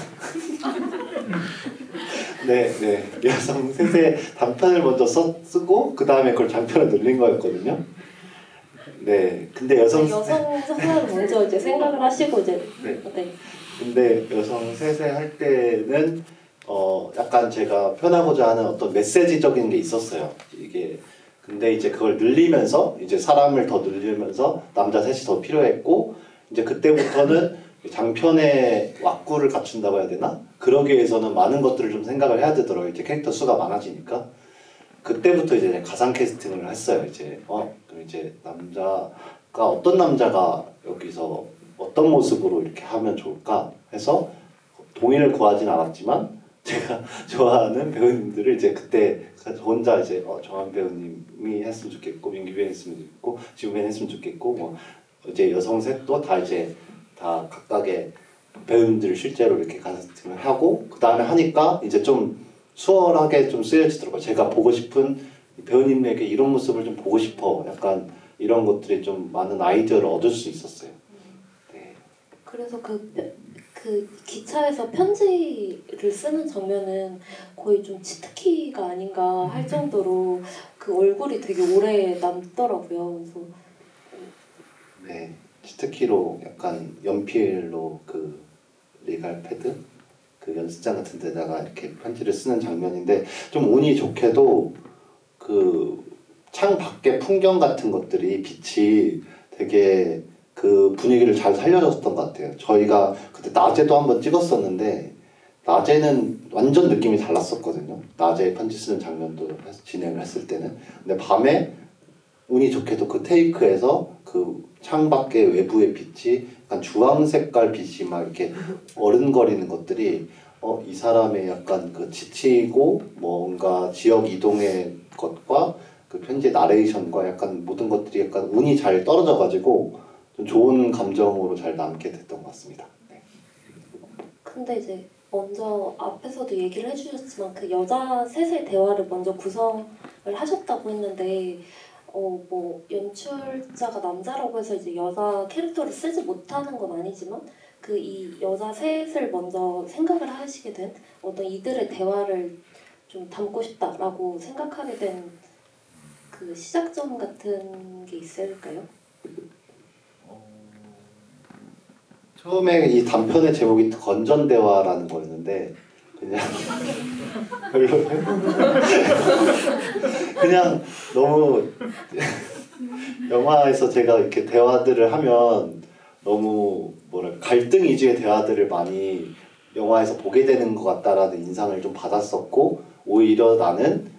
네 여성 세세 단편을 먼저 쓰고 그 다음에 그걸 장편을 늘린 거였거든요. 네, 근데 여성 세세를 먼저 이제 생각을 하시고 이제 네. 근데 여성 세세 할 때는 약간 제가 표현하고자 하는 어떤 메시지적인 게 있었어요. 이게 근데 이제 그걸 늘리면서 이제 사람을 더 늘리면서 남자 셋이 더 필요했고 이제 그때부터는 장편의 왁구를 갖춘다고 해야 되나? 그러기 위해서는 많은 것들을 좀 생각을 해야 되더라고요. 이제 캐릭터 수가 많아지니까. 그때부터 이제 가상 캐스팅을 했어요. 이제 그럼 이제 남자가 어떤 남자가 여기서 어떤 모습으로 이렇게 하면 좋을까 해서 동의를 구하진 않았지만 제가 좋아하는 배우님들을 이제 그때 혼자 이제 정한 배우님이 했으면 좋겠고 민규 배우 했으면 좋겠고 지우 배우 했으면 좋겠고 뭐 이제 여성 셋도 다 이제 다 각각의 배우님들을 실제로 이렇게 카스팅을 하고 그 다음에 하니까 이제 좀 수월하게 좀 쓰여지더라고요. 제가 보고 싶은 배우님에게 이런 모습을 좀 보고 싶어. 약간 이런 것들이 좀 많은 아이디어를 얻을 수 있었어요. 네. 그래서 그 기차에서 편지를 쓰는 장면은 거의 좀 치트키가 아닌가 할 정도로 그 얼굴이 되게 오래 남더라고요. 그래서 네, 치트키로 약간 연필로 그 리갈 패드 그 연습장 같은 데다가 이렇게 편지를 쓰는 장면인데 좀 운이 좋게도 그 창 밖의 풍경 같은 것들이 빛이 되게 그 분위기를 잘 살려줬던 것 같아요. 저희가 그때 낮에도 한번 찍었었는데 낮에는 완전 느낌이 달랐었거든요. 낮에 편지 쓰는 장면도 진행을 했을 때는. 근데 밤에 운이 좋게도 그 테이크에서 그 창밖의 외부의 빛이 약간 주황 색깔 빛이 막 이렇게 어른거리는 것들이 이 사람의 약간 그 지치고 뭔가 지역 이동의 것과 그 편지 나레이션과 약간 모든 것들이 약간 운이 잘 떨어져가지고 좀 좋은 감정으로 잘 남게 됐던 것 같습니다. 네. 근데 이제 먼저 앞에서도 얘기를 해주셨지만 그 여자 셋의 대화를 먼저 구성을 하셨다고 했는데 뭐 연출자가 남자라고 해서 이제 여자 캐릭터를 쓰지 못하는 건 아니지만 그 이 여자 셋을 먼저 생각을 하시게 된 어떤 이들의 대화를 좀 담고 싶다라고 생각하게 된 그 시작점 같은 게 있을까요? 처음에 이 단편의 제목이 건전대화라는 거였는데 그냥 별로 그냥 너무 영화에서 제가 이렇게 대화들을 하면 너무 갈등 위주의 대화들을 많이 영화에서 보게 되는 것 같다라는 인상을 좀 받았었고 오히려 나는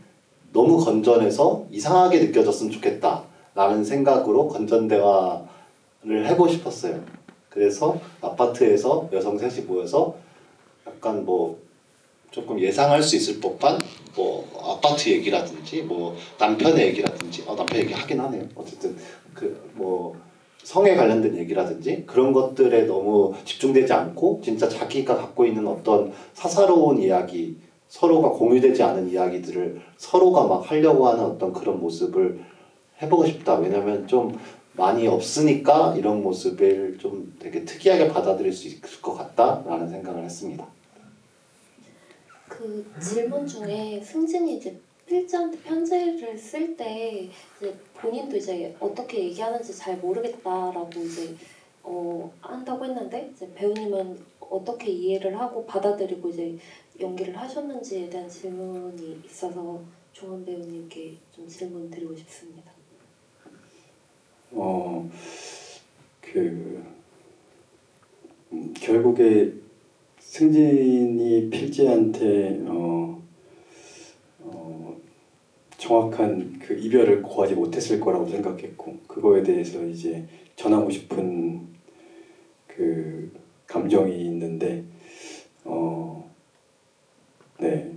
너무 건전해서 이상하게 느껴졌으면 좋겠다 라는 생각으로 건전대화를 해보고 싶었어요. 그래서 아파트에서 여성 셋이 모여서 약간 뭐 조금 예상할 수 있을 법한 뭐 아파트 얘기라든지 뭐 남편의 얘기라든지 남편 얘기 하긴 하네요. 어쨌든 그 뭐 성에 관련된 얘기라든지 그런 것들에 너무 집중되지 않고 진짜 자기가 갖고 있는 어떤 사사로운 이야기 서로가 공유되지 않은 이야기들을 서로가 막 하려고 하는 어떤 그런 모습을 해보고 싶다. 왜냐면 좀 많이 없으니까 이런 모습을 좀 되게 특이하게 받아들일 수 있을 것 같다라는 생각을 했습니다. 그 질문 중에 승진이 이제 필자한테 편지를 쓸 때 이제 본인도 이제 어떻게 얘기하는지 잘 모르겠다라고 이제 한다고 했는데 이제 배우님은 어떻게 이해를 하고 받아들이고 이제 연기를 하셨는지에 대한 질문이 있어서 종원 배우님께 좀 질문 드리고 싶습니다. 결국에 승진이 필지한테 정확한 그 이별을 고하지 못했을 거라고 생각했고 그거에 대해서 이제 전하고 싶은 그 감정이 있는데 네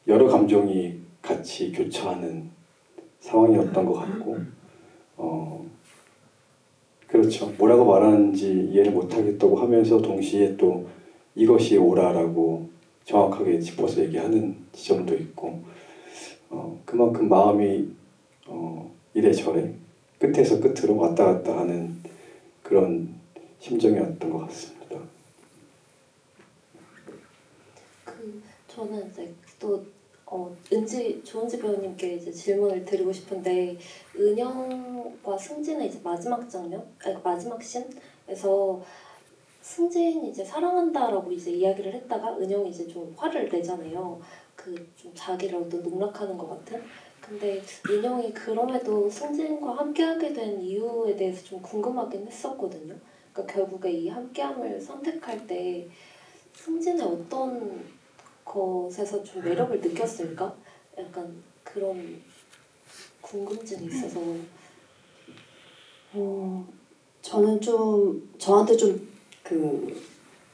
여러 감정이 같이 교차하는 상황이었던 것 같고 그렇죠. 뭐라고 말하는지 이해를 못하겠다고 하면서 동시에 또 이것이 옳아라고 정확하게 짚어서 얘기하는 지점도 있고 그만큼 마음이 이래저래 끝에서 끝으로 왔다 갔다 하는 그런 심정이었던 것 같습니다. 저는 이제 또 조은지 배우님께 이제 질문을 드리고 싶은데 은영과 승진의 이제 마지막 장면, 아니 마지막 씬에서 승진이 이제 사랑한다라고 이제 이야기를 했다가 은영이 이제 좀 화를 내잖아요. 그 좀 자기를 어떤 농락하는 것 같은. 근데 민영이 그럼에도 승진과 함께하게 된 이유에 대해서 좀 궁금하긴 했었거든요. 그러니까 결국에 이 함께함을 선택할 때 승진의 어떤 것에서 좀 매력을 느꼈을까? 약간 그런 궁금증이 있어서. 저는 좀 저한테 좀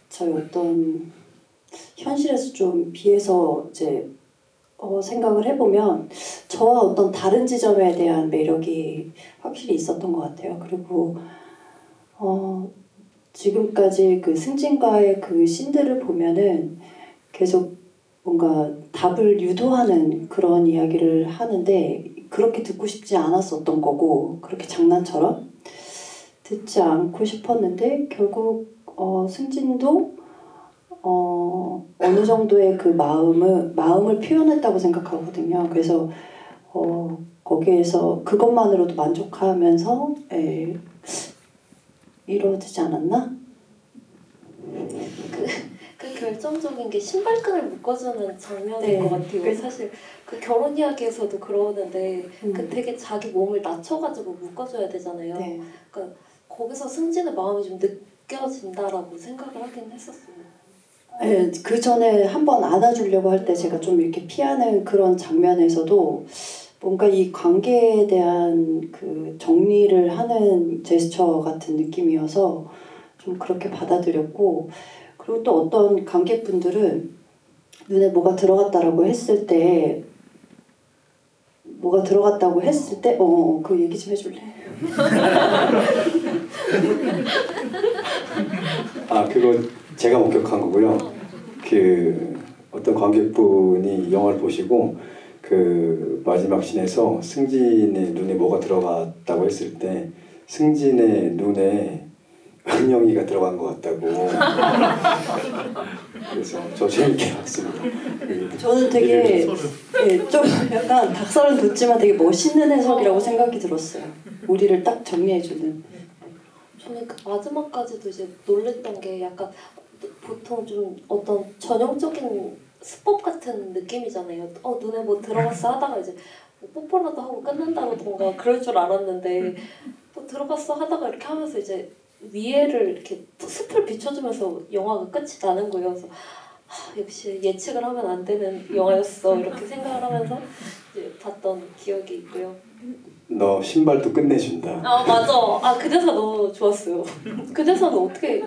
저희 어떤 현실에서 좀 비해서 이제 생각을 해보면 저와 어떤 다른 지점에 대한 매력이 확실히 있었던 것 같아요. 그리고 지금까지 그 승진과의 그 씬들을 보면은 계속 뭔가 답을 유도하는 그런 이야기를 하는데 그렇게 듣고 싶지 않았었던 거고 그렇게 장난처럼 듣지 않고 싶었는데 결국 승진도 어느 정도의 그 마음을 표현했다고 생각하거든요. 그래서 거기에서 그것만으로도 만족하면서 이루어지지 않았나? 그 결정적인 게 신발끈을 묶어주는 장면인 네. 것 같아요. 사실 그 결혼 이야기에서도 그러는데 그 되게 자기 몸을 낮춰가지고 묶어줘야 되잖아요. 네. 그러니까 거기서 승진의 마음이 좀 느껴진다라고 생각을 하긴 했었어요. 네, 그 전에 한번 안아주려고 할 때 제가 좀 이렇게 피하는 그런 장면에서도 뭔가 이 관계에 대한 그 정리를 하는 제스처 같은 느낌이어서 좀 그렇게 받아들였고 그리고 또 어떤 관객분들은 눈에 뭐가 들어갔다고 했을 때 그 얘기 좀 해줄래? 그거 제가 목격한 거고요. 그 어떤 관객분이 영화를 보시고 그 마지막 씬에서 승진의 눈에 뭐가 들어갔다고 했을 때 승진의 눈에 은영이가 들어간 것 같다고. 그래서 저 재밌게 봤습니다. 저는 되게 좀 약간 닭살은 돋지만 되게 멋있는 해석이라고 생각이 들었어요. 우리를 딱 정리해주는. 저는 그 마지막까지도 이제 놀랬던 게 약간 보통 좀 어떤 전형적인 수법 같은 느낌이잖아요. 눈에 뭐 들어갔어 하다가 이제 뭐 뽀뽀라도 하고 끝난다던가 그럴 줄 알았는데 뭐 들어갔어 하다가 이렇게 하면서 이제 위에를 이렇게 숲을 비춰주면서 영화가 끝이 나는 거예요. 그래서 역시 예측을 하면 안 되는 영화였어 이렇게 생각을 하면서 이제 봤던 기억이 있고요. 너 신발도 끝내준다. 맞아. 그 대사 너무 좋았어요. 그 대사는 어떻게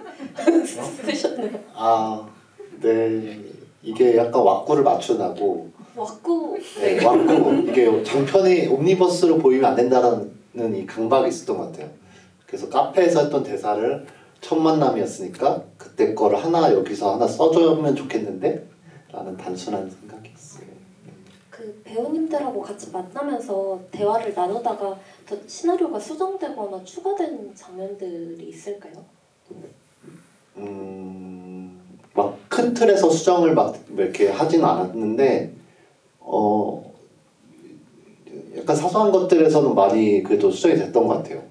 쓰셨나요? 네. 이게 약간 왁구를 맞추라고. 왁구. 네, 왁구. 이게 장편이 옴니버스로 보이면 안 된다는 이 강박이 있었던 것 같아요. 그래서 카페에서 했던 대사를 첫 만남이었으니까 그때 거를 여기서 하나 써주면 좋겠는데 라는 단순한 생각이었어요. 그 배우님들하고 같이 만나면서 대화를 나누다가 더 시나리오가 수정되거나 추가된 장면들이 있을까요? 막 큰 틀에서 수정을 막 이렇게 하진 않았는데 약간 사소한 것들에서는 많이 그래도 수정이 됐던 것 같아요.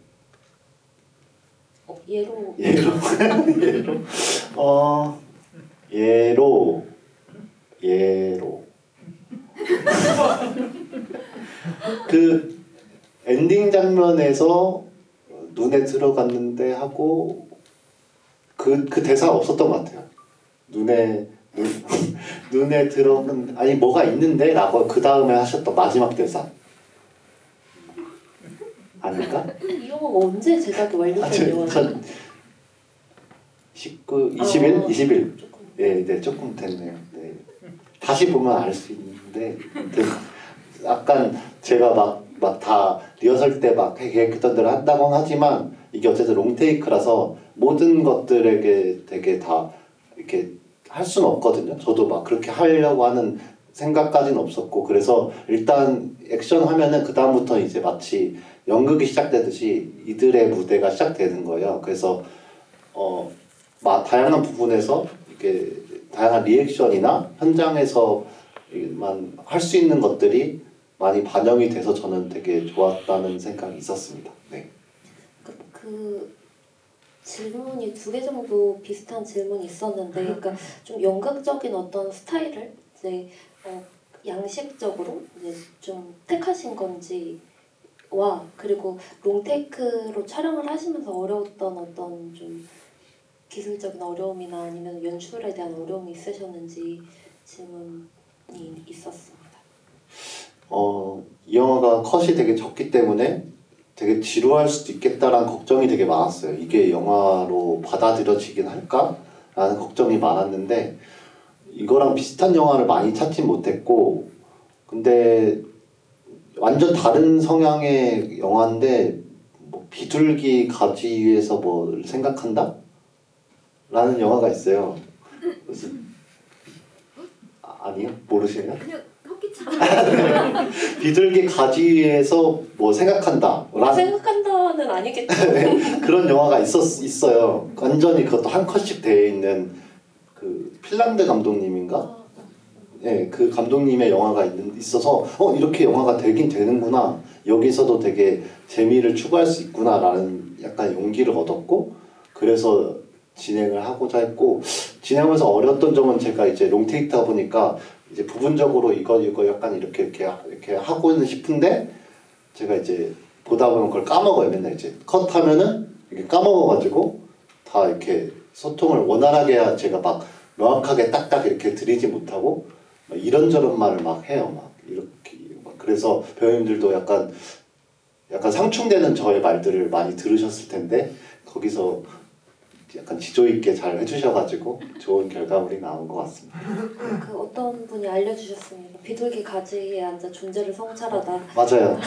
예로 그 엔딩 장면에서 눈에 들어갔는데 하고 그 대사가 없었던 것 같아요. 눈에 들어간 뭐가 있는데 라고 그 다음에 하셨던 마지막 대사 아닐까? 이 영화가 언제 제작이 완료된 영화죠? 20일? 네, 조금 됐네요. 네. 다시 보면 알 수 있는데 약간 제가 막 다 리허설 때 막 계획했던 대로 한다고 하지만 이게 어쨌든 롱테이크라서 모든 것들에게 되게 다 이렇게 할 수는 없거든요. 저도 막 그렇게 하려고 하는 생각까지는 없었고 그래서 일단 액션 하면은 그 다음부터 이제 마치 연극이 시작되듯이 이들의 무대가 시작되는 거예요. 그래서 다양한 부분에서 이렇게 다양한 리액션이나 현장에서만 할 수 있는 것들이 많이 반영이 돼서 저는 되게 좋았다는 생각이 있었습니다. 네. 그 질문이 2개 정도 비슷한 질문이 있었는데, 그러니까 좀 연극적인 어떤 스타일을 이제 양식적으로 이제 좀 택하신 건지와 그리고 롱테이크로 촬영을 하시면서 어려웠던 어떤 좀 기술적인 어려움이나 아니면 연출에 대한 어려움이 있으셨는지 질문이 있었습니다. 이 영화가 컷이 되게 적기 때문에 되게 지루할 수도 있겠다라는 걱정이 되게 많았어요. 이게 영화로 받아들여지긴 할까라는 걱정이 많았는데 이거랑 비슷한 영화를 많이 찾진 못했고 근데 완전 다른 성향의 영화인데 뭐 비둘기 가지 위에서 뭘 생각한다? 라는 영화가 있어요. 무슨 아니요? 모르시나요? 그냥 헛기차. 비둘기 가지 위에서 뭐 생각한다. 생각한다는 아니겠죠. 그런 영화가 있어요. 완전히 그것도 한 컷씩 되어 있는 그 핀란드 감독님인가? 네, 그 감독님의 영화가 있어서 이렇게 영화가 되긴 되는구나. 여기서도 되게 재미를 추구할 수 있구나라는 약간 용기를 얻었고 그래서 진행을 하고자 했고 진행하면서 어려웠던 점은 제가 이제 롱테이크다 보니까 이제 부분적으로 이거 약간 이렇게 하고는 싶은데 제가 이제 보다 보면 그걸 까먹어요. 맨날 이제 컷하면은 이렇게 까먹어가지고 다 이렇게 소통을 원활하게 해야 제가 막 명확하게 딱딱 이렇게 드리지 못하고 막 이런저런 말을 막 해요. 막 이렇게 막 그래서 배우님들도 약간 상충되는 저의 말들을 많이 들으셨을 텐데 거기서 약간 지조 있게 잘 해주셔가지고 좋은 결과물이 나온 것 같습니다. 그 어떤 분이 알려주셨습니다. 비둘기 가지에 앉아 존재를 성찰하다. 맞아요.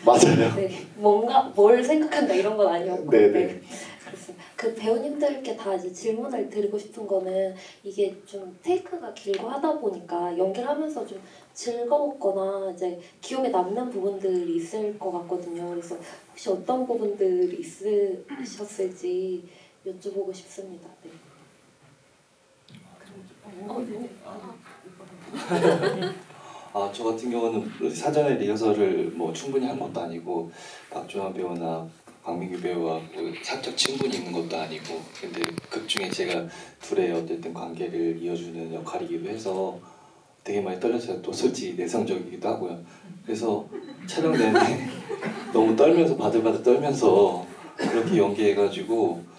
맞아요. 네, 뭔가 뭘 생각한다 이런 건 아니었고. 네네. 네. 그렇습니다. 그 배우님들께 다 이제 질문을 드리고 싶은 거는 이게 좀 테이크가 길고 하다 보니까 연기를 하면서 좀 즐거웠거나 이제 기억에 남는 부분들이 있을 것 같거든요. 그래서 혹시 어떤 부분들이 있으셨을지 여쭤보고 싶습니다. 네. 저 같은 경우는 사전에 리허설을 뭐 충분히 한 것도 아니고 박주환 배우나 강민규 배우와 뭐 사적 친분이 있는 것도 아니고 근데 극 중에 제가 둘의 어쨌든 관계를 이어주는 역할이기도 해서 되게 많이 떨렸어요. 또 솔직히 내성적이기도 하고요. 그래서 촬영 내내 너무 떨면서 바들바들 떨면서 그렇게 연기해가지고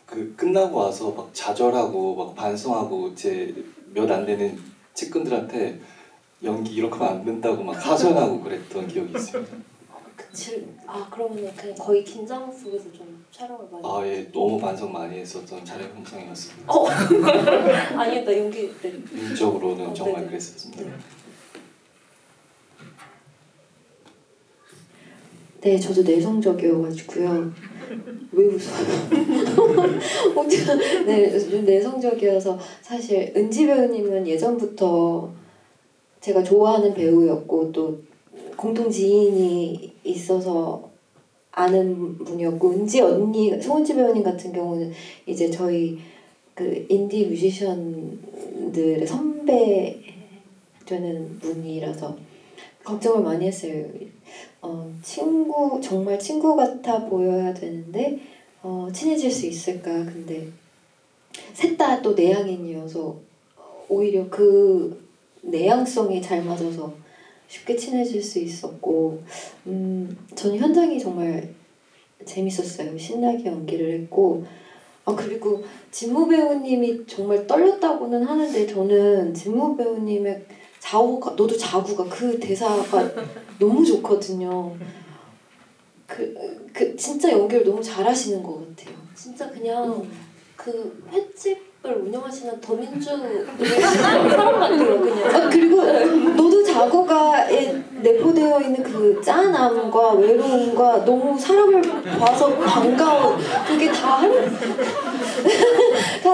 그 끝나고 와서 막 좌절하고 막 반성하고 제 몇 안 되는 측근들한테 연기 이렇게 하면 안 된다고 막 하소연하고 그랬던 기억이 있습니다. 그러면 그냥 거의 긴장 속에서 좀 촬영을 많이. 예, 너무 반성 많이 했었던 촬영 현장이었습니다. 아니다 연기. 네. 인적으로는 정말 네네. 그랬었습니다. 네, 저도 내성적이어가지고요. 왜 웃어요? 네, 좀 내성적이어서 사실 은지 배우님은 예전부터 제가 좋아하는 배우였고 또 공통 지인이 있어서 아는 분이었고 은지 언니, 송은지 배우님 같은 경우는 이제 저희 그 인디 뮤지션들의 선배 되는 분이라서 걱정을 많이 했어요. 정말 친구 같아 보여야 되는데 친해질 수 있을까? 근데 셋 다 또 내향인이어서 오히려 그 내향성이 잘 맞아서 쉽게 친해질 수 있었고 저는 현장이 정말 재밌었어요. 신나게 연기를 했고 그리고 진무 배우님이 정말 떨렸다고는 하는데 저는 진무 배우님의 너도 자구가 그 대사가 너무 좋거든요. 그 진짜 연기를 너무 잘하시는 것 같아요. 진짜 그냥 그 횟집을 운영하시는 더민주 사람 같아요 그냥. 그리고 너도 자구가에 내포되어 있는 그 짠함과 외로움과 너무 사람을 봐서 반가운 그게 다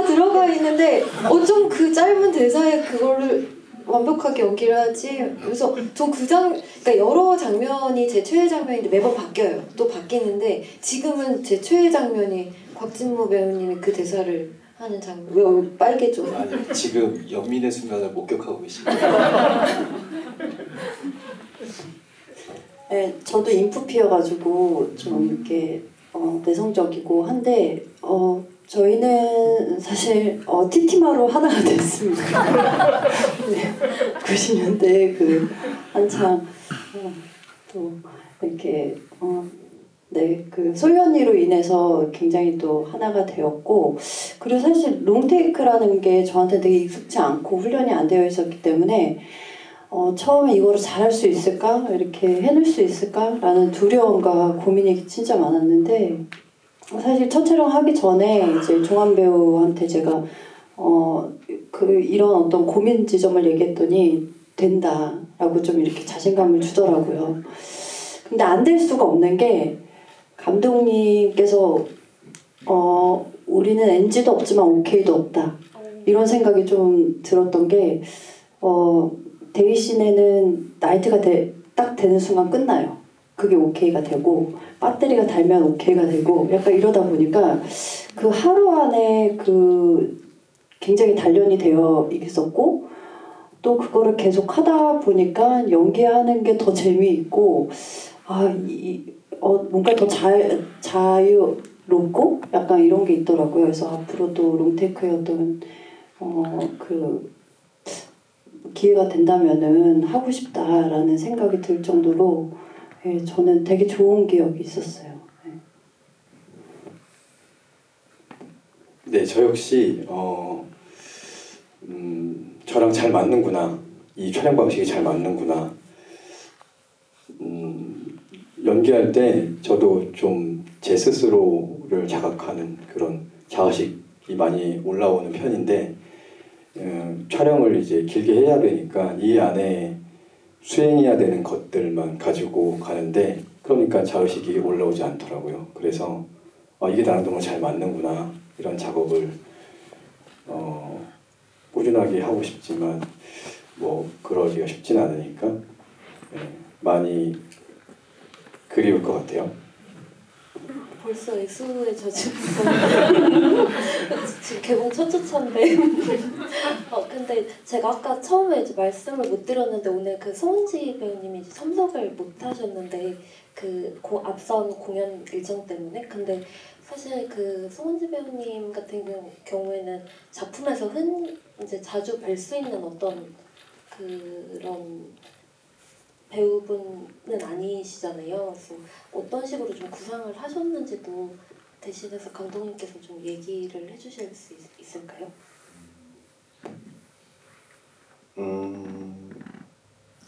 들어가 있는데 어쩜 그 짧은 대사에 그거를 완벽하게 연기를 하지. 그래서 저 그러니까 여러 장면이 제 최애 장면인데 매번 바뀌어요. 또 바뀌는데 지금은 제 최애 장면이 곽진무 배우님이 그 대사를 하는 장면. 왜 얼굴 빨개져? 아니 지금 연민의 순간을 목격하고 계십니다. 네, 저도 인프피여가지고 좀 이렇게 내성적이고 한데 저희는 사실 티티마로 하나가 됐습니다. 네, 90년대 그 한창 또 이렇게 네, 그 소연이로 인해서 굉장히 또 하나가 되었고, 그리고 사실 롱테이크라는 게 저한테 되게 익숙치 않고 훈련이 안 되어 있었기 때문에 처음에 이거를 잘할 수 있을까? 이렇게 해낼 수 있을까? 라는 두려움과 고민이 진짜 많았는데, 사실 첫 촬영 하기 전에 이제 종환 배우한테 제가 이런 어떤 고민 지점을 얘기했더니 된다라고 좀 이렇게 자신감을 주더라고요. 근데 안 될 수가 없는 게 감독님께서 우리는 NG도 없지만 OK도 없다 이런 생각이 좀 들었던 게 데뷔 씬에는 나이트가 딱 되는 순간 끝나요. 그게 OK가 되고 배터리가 달면 OK가 되고 약간 이러다 보니까 그 하루 안에 그 굉장히 단련이 되어 있었고 또 그거를 계속 하다 보니까 연기하는 게 더 재미있고 뭔가 더 자유롭고 약간 이런 게 있더라고요. 그래서 앞으로도 롱테이크의 어떤 그 기회가 된다면은 하고 싶다라는 생각이 들 정도로 예, 저는 되게 좋은 기억이 있었어요. 네, 저 역시 저랑 잘 맞는구나. 이 촬영 방식이 잘 맞는구나. 연기할 때 저도 좀 제 스스로를 자각하는 그런 자의식이 많이 올라오는 편인데 촬영을 이제 길게 해야 되니까 이 안에 수행해야 되는 것들만 가지고 가는데 그러니까 자의식이 올라오지 않더라고요. 그래서 이게 나랑 너무 잘 맞는구나 이런 작업을 꾸준하게 하고 싶지만 뭐 그러기가 쉽진 않으니까 많이 그리울 것 같아요. 벌써 애수에 젖으면서 지금 개봉 첫 주차인데 근데 제가 아까 처음에 이제 말씀을 못 드렸는데 오늘 그 송은지 배우님이 이제 참석을 못 하셨는데 그 앞선 공연 일정 때문에 근데 사실 그 송은지 배우님 같은 경우에는 작품에서 이제 자주 뵐 수 있는 어떤 그런 배우분은 아니시잖아요. 그래서 어떤 식으로 좀 구상을 하셨는지도 대신해서 감독님께서 좀 얘기를 해주실 수 있을까요?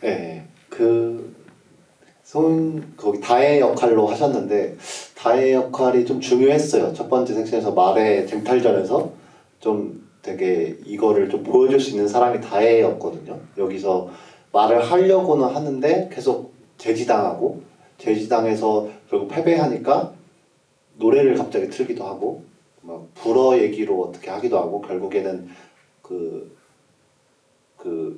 네, 거기 다혜 역할로 하셨는데 다혜 역할이 좀 중요했어요. 첫 번째 섹션에서 말의 쟁탈전에서 좀 되게 이거를 좀 보여줄 수 있는 사람이 다혜였거든요. 여기서 말을 하려고는 하는데 계속 제지당해서 결국 패배하니까 노래를 갑자기 틀기도 하고 막 불어 얘기로 어떻게 하기도 하고 결국에는 그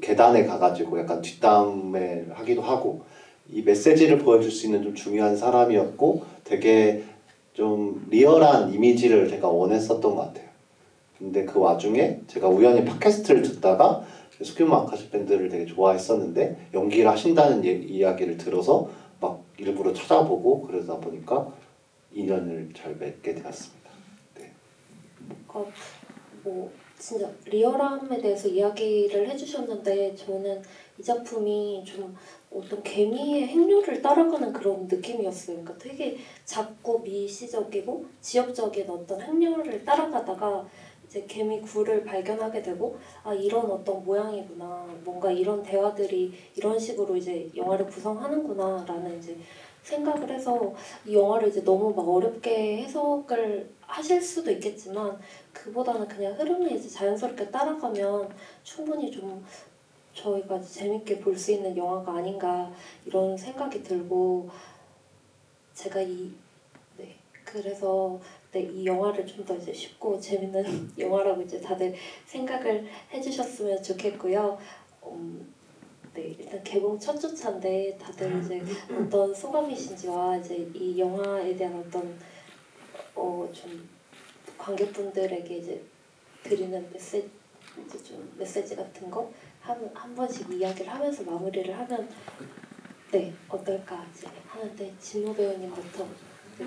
계단에 가가지고 약간 뒷담회 하기도 하고 이 메시지를 보여줄 수 있는 좀 중요한 사람이었고 되게 좀 리얼한 이미지를 제가 원했었던 것 같아요. 근데 그 와중에 제가 우연히 팟캐스트를 듣다가 스큐마 아카시 밴드를 되게 좋아했었는데 연기를 하신다는 이야기를 들어서 막 일부러 찾아보고 그러다 보니까 인연을 잘 맺게 되었습니다. 네. 뭐 진짜 리얼함에 대해서 이야기를 해주셨는데 저는 이 작품이 좀 어떤 개미의 행렬을 따라가는 그런 느낌이었어요. 그러니까 되게 작고 미시적이고 지역적인 어떤 행렬을 따라가다가 이제 개미 굴을 발견하게 되고 이런 어떤 모양이구나 뭔가 이런 대화들이 이런 식으로 이제 영화를 구성하는구나 라는 이제 생각을 해서 이 영화를 이제 너무 막 어렵게 해석을 하실 수도 있겠지만 그보다는 그냥 흐름을 이제 자연스럽게 따라가면 충분히 좀 저희가 이제 재밌게 볼 수 있는 영화가 아닌가 이런 생각이 들고 제가 그래서 이 영화를 좀 더 이제 쉽고 재밌는 영화라고 이제 다들 생각을 해주셨으면 좋겠고요. 네, 일단 개봉 첫 주차인데 다들 이제 어떤 소감이신지와 이제 이 영화에 대한 어떤 좀 관객분들에게 이제 드리는 메시지 같은 거 한 번씩 이야기를 하면서 마무리를 하면 네 어떨까 이제 하는데 진모 배우님부터. 네.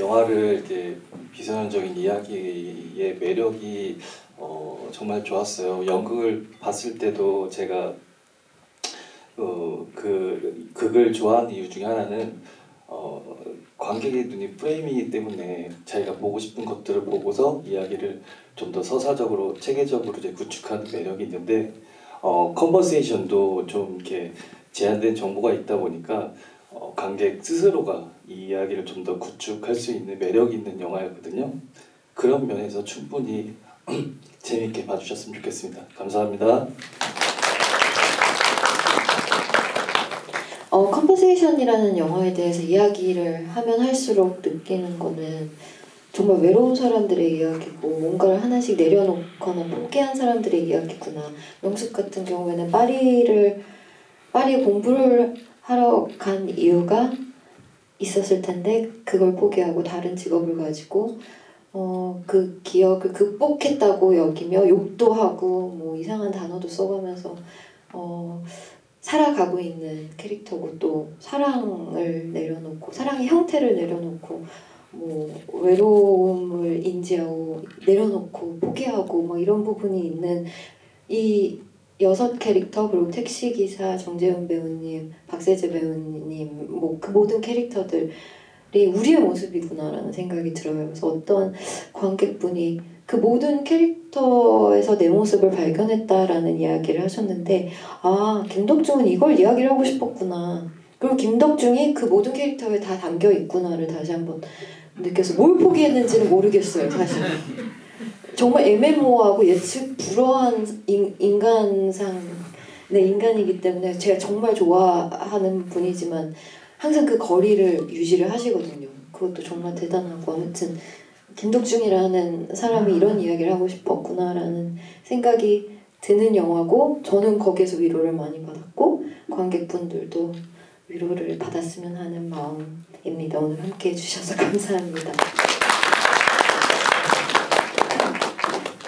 영화를 이렇게 비선형적인 이야기의 매력이 정말 좋았어요. 연극을 봤을 때도 제가 그 극을 좋아하는 이유 중에 하나는 관객의 눈이 프레임이기 때문에 자기가 보고 싶은 것들을 보고서 이야기를 좀 더 서사적으로 체계적으로 이제 구축하는 매력이 있는데 컨버세이션도 좀 이렇게 제한된 정보가 있다 보니까 관객 스스로가 이 이야기를 좀 더 구축할 수 있는 매력이 있는 영화였거든요. 그런 면에서 충분히 재미있게 봐주셨으면 좋겠습니다. 감사합니다. 컨버세이션이라는 영화에 대해서 이야기를 하면 할수록 느끼는 거는 정말 외로운 사람들의 이야기고 뭔가를 하나씩 내려놓거나 포기한 사람들의 이야기구나. 명숙 같은 경우에는 파리에 공부를 하러 간 이유가 있었을 텐데 그걸 포기하고 다른 직업을 가지고 그 기억을 극복했다고 여기며 욕도 하고 뭐 이상한 단어도 써가면서 살아가고 있는 캐릭터고 또 사랑을 내려놓고 사랑의 형태를 내려놓고 뭐 외로움을 인지하고 내려놓고 포기하고 뭐 이런 부분이 있는 이 6 캐릭터 그리고 택시기사 정재훈 배우님, 박세재 배우님 뭐 그 모든 캐릭터들이 우리의 모습이구나라는 생각이 들어요. 그래서 어떤 관객분이 그 모든 캐릭터에서 내 모습을 발견했다라는 이야기를 하셨는데 김덕중은 이걸 이야기를 하고 싶었구나. 그리고 김덕중이 그 모든 캐릭터에 다 담겨 있구나를 다시 한번 느껴서 뭘 포기했는지는 모르겠어요. 사실. 정말 애매모호하고 예측 불허한 인간이기 때문에 제가 정말 좋아하는 분이지만 항상 그 거리를 유지를 하시거든요. 그것도 정말 대단하고 아무튼 김덕중이라는 사람이 이런 이야기를 하고 싶었구나라는 생각이 드는 영화고 저는 거기에서 위로를 많이 받았고 관객분들도 위로를 받았으면 하는 마음입니다. 오늘 함께 해주셔서 감사합니다.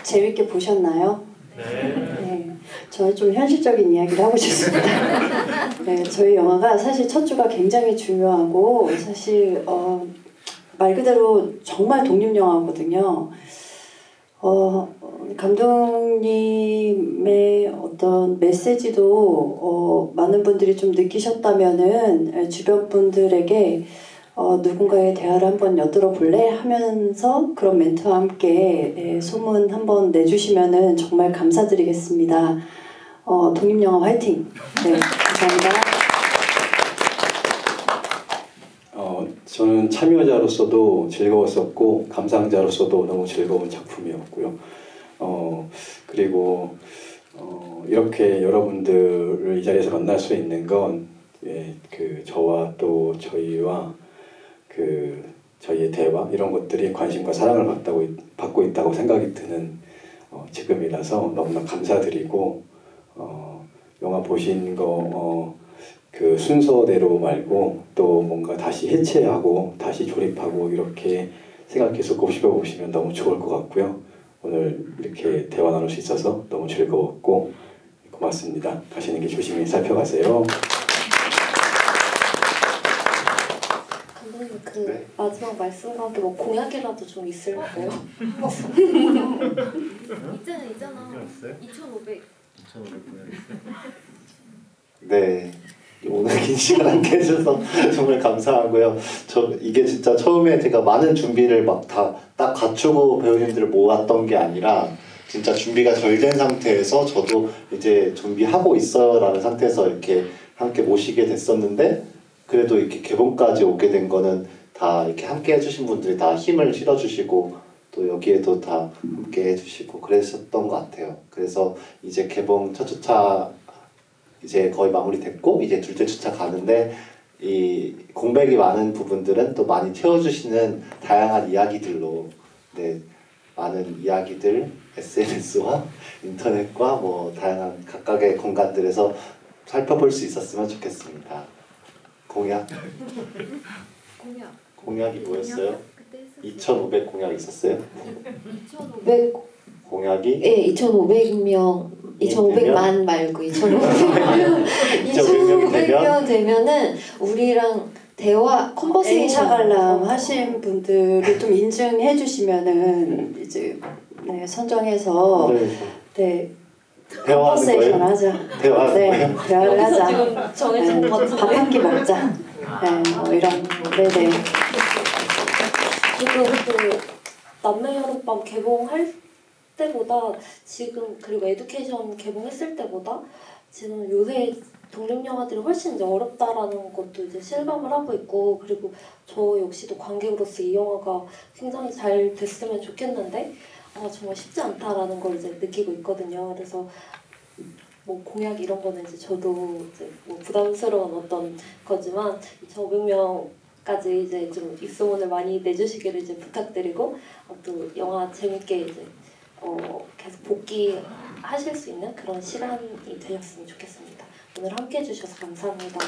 재밌게 보셨나요? 네. 저는 좀 현실적인 이야기를 하고 싶습니다. 네, 저희 영화가 사실 첫 주가 굉장히 중요하고 사실 말 그대로 정말 독립영화거든요. 감독님의 어떤 메시지도 많은 분들이 좀 느끼셨다면은 주변 분들에게 누군가의 대화를 한번 엿들어 볼래? 하면서 그런 멘트와 함께 소문 한번 내주시면은 정말 감사드리겠습니다. 독립영화 화이팅! 네, 감사합니다. 저는 참여자로서도 즐거웠었고 감상자로서도 너무 즐거운 작품이었고요. 그리고 이렇게 여러분들을 이 자리에서 만날 수 있는 건 저와 또 저희와 저희의 대화 이런 것들이 관심과 사랑을 받고 있다고 생각이 드는 지금이라서 너무나 감사드리고 영화 보신 거 그 순서대로 말고 또 뭔가 다시 해체하고 다시 조립하고 이렇게 생각해서 곱씹어보시면 너무 좋을 것 같고요. 오늘 이렇게 대화 나눌 수 있어서 너무 즐거웠고 고맙습니다. 가시는 길 조심히 살펴가세요. 감독님 네? 마지막 말씀과 함께 뭐 공약이라도 좀 있을까요? 있잖아. 2,500. 네. 오늘 긴 시간 함께 해주셔서 정말 감사하고요. 이게 진짜 처음에 제가 많은 준비를 막 다 딱 갖추고 배우님들을 모았던 게 아니라 진짜 준비가 덜 된 상태에서 저도 이제 준비하고 있어요 라는 상태에서 이렇게 함께 모시게 됐었는데 그래도 이렇게 개봉까지 오게 된 거는 다 이렇게 함께 해주신 분들이 다 힘을 실어주시고 또 여기에도 다 함께 해주시고 그랬었던 것 같아요. 그래서 이제 개봉 첫 주차 이제 거의 마무리됐고 이제 둘째 주차 가는데 이 공백이 많은 부분들은 또 많이 채워주시는 다양한 이야기들로 많은 이야기들 SNS와 인터넷과 뭐 다양한 각각의 공간들에서 살펴볼 수 있었으면 좋겠습니다. 공약이 뭐였어요? 2,500 공약 있었어요? 2,500 공약이? 네, 2,500만 말고 2,500명 되면은 우리랑 대화 컨버세이션 N차 관람 하신 분들을 좀 인증해 주시면은 이제 네, 선정해서 네 대화하는 컨버세이션 거예요? 하자. 대화하는 네, 거예요? 대화를 여기서 하자. 지금 정해진 것 같은데. 밥 한 끼 먹자. 네, 뭐 이런 네네. 지금 그 남매 여름밤 개봉할 때보다 지금 그리고 에듀케이션 개봉했을 때보다 지금 요새 독립 영화들이 훨씬 이제 어렵다라는 것도 이제 실감을 하고 있고 그리고 저 역시도 관객으로서 이 영화가 굉장히 잘 됐으면 좋겠는데 정말 쉽지 않다라는 걸 이제 느끼고 있거든요. 그래서 뭐 공약 이런 거는 이제 저도 이제 뭐 부담스러운 어떤 거지만 2,500명까지 이제 좀 입소문을 많이 내주시기를 이제 부탁드리고 또 영화 재밌게 이제 계속 복귀하실 수 있는 그런 시간이 되셨으면 좋겠습니다. 오늘 함께 해주셔서 감사합니다.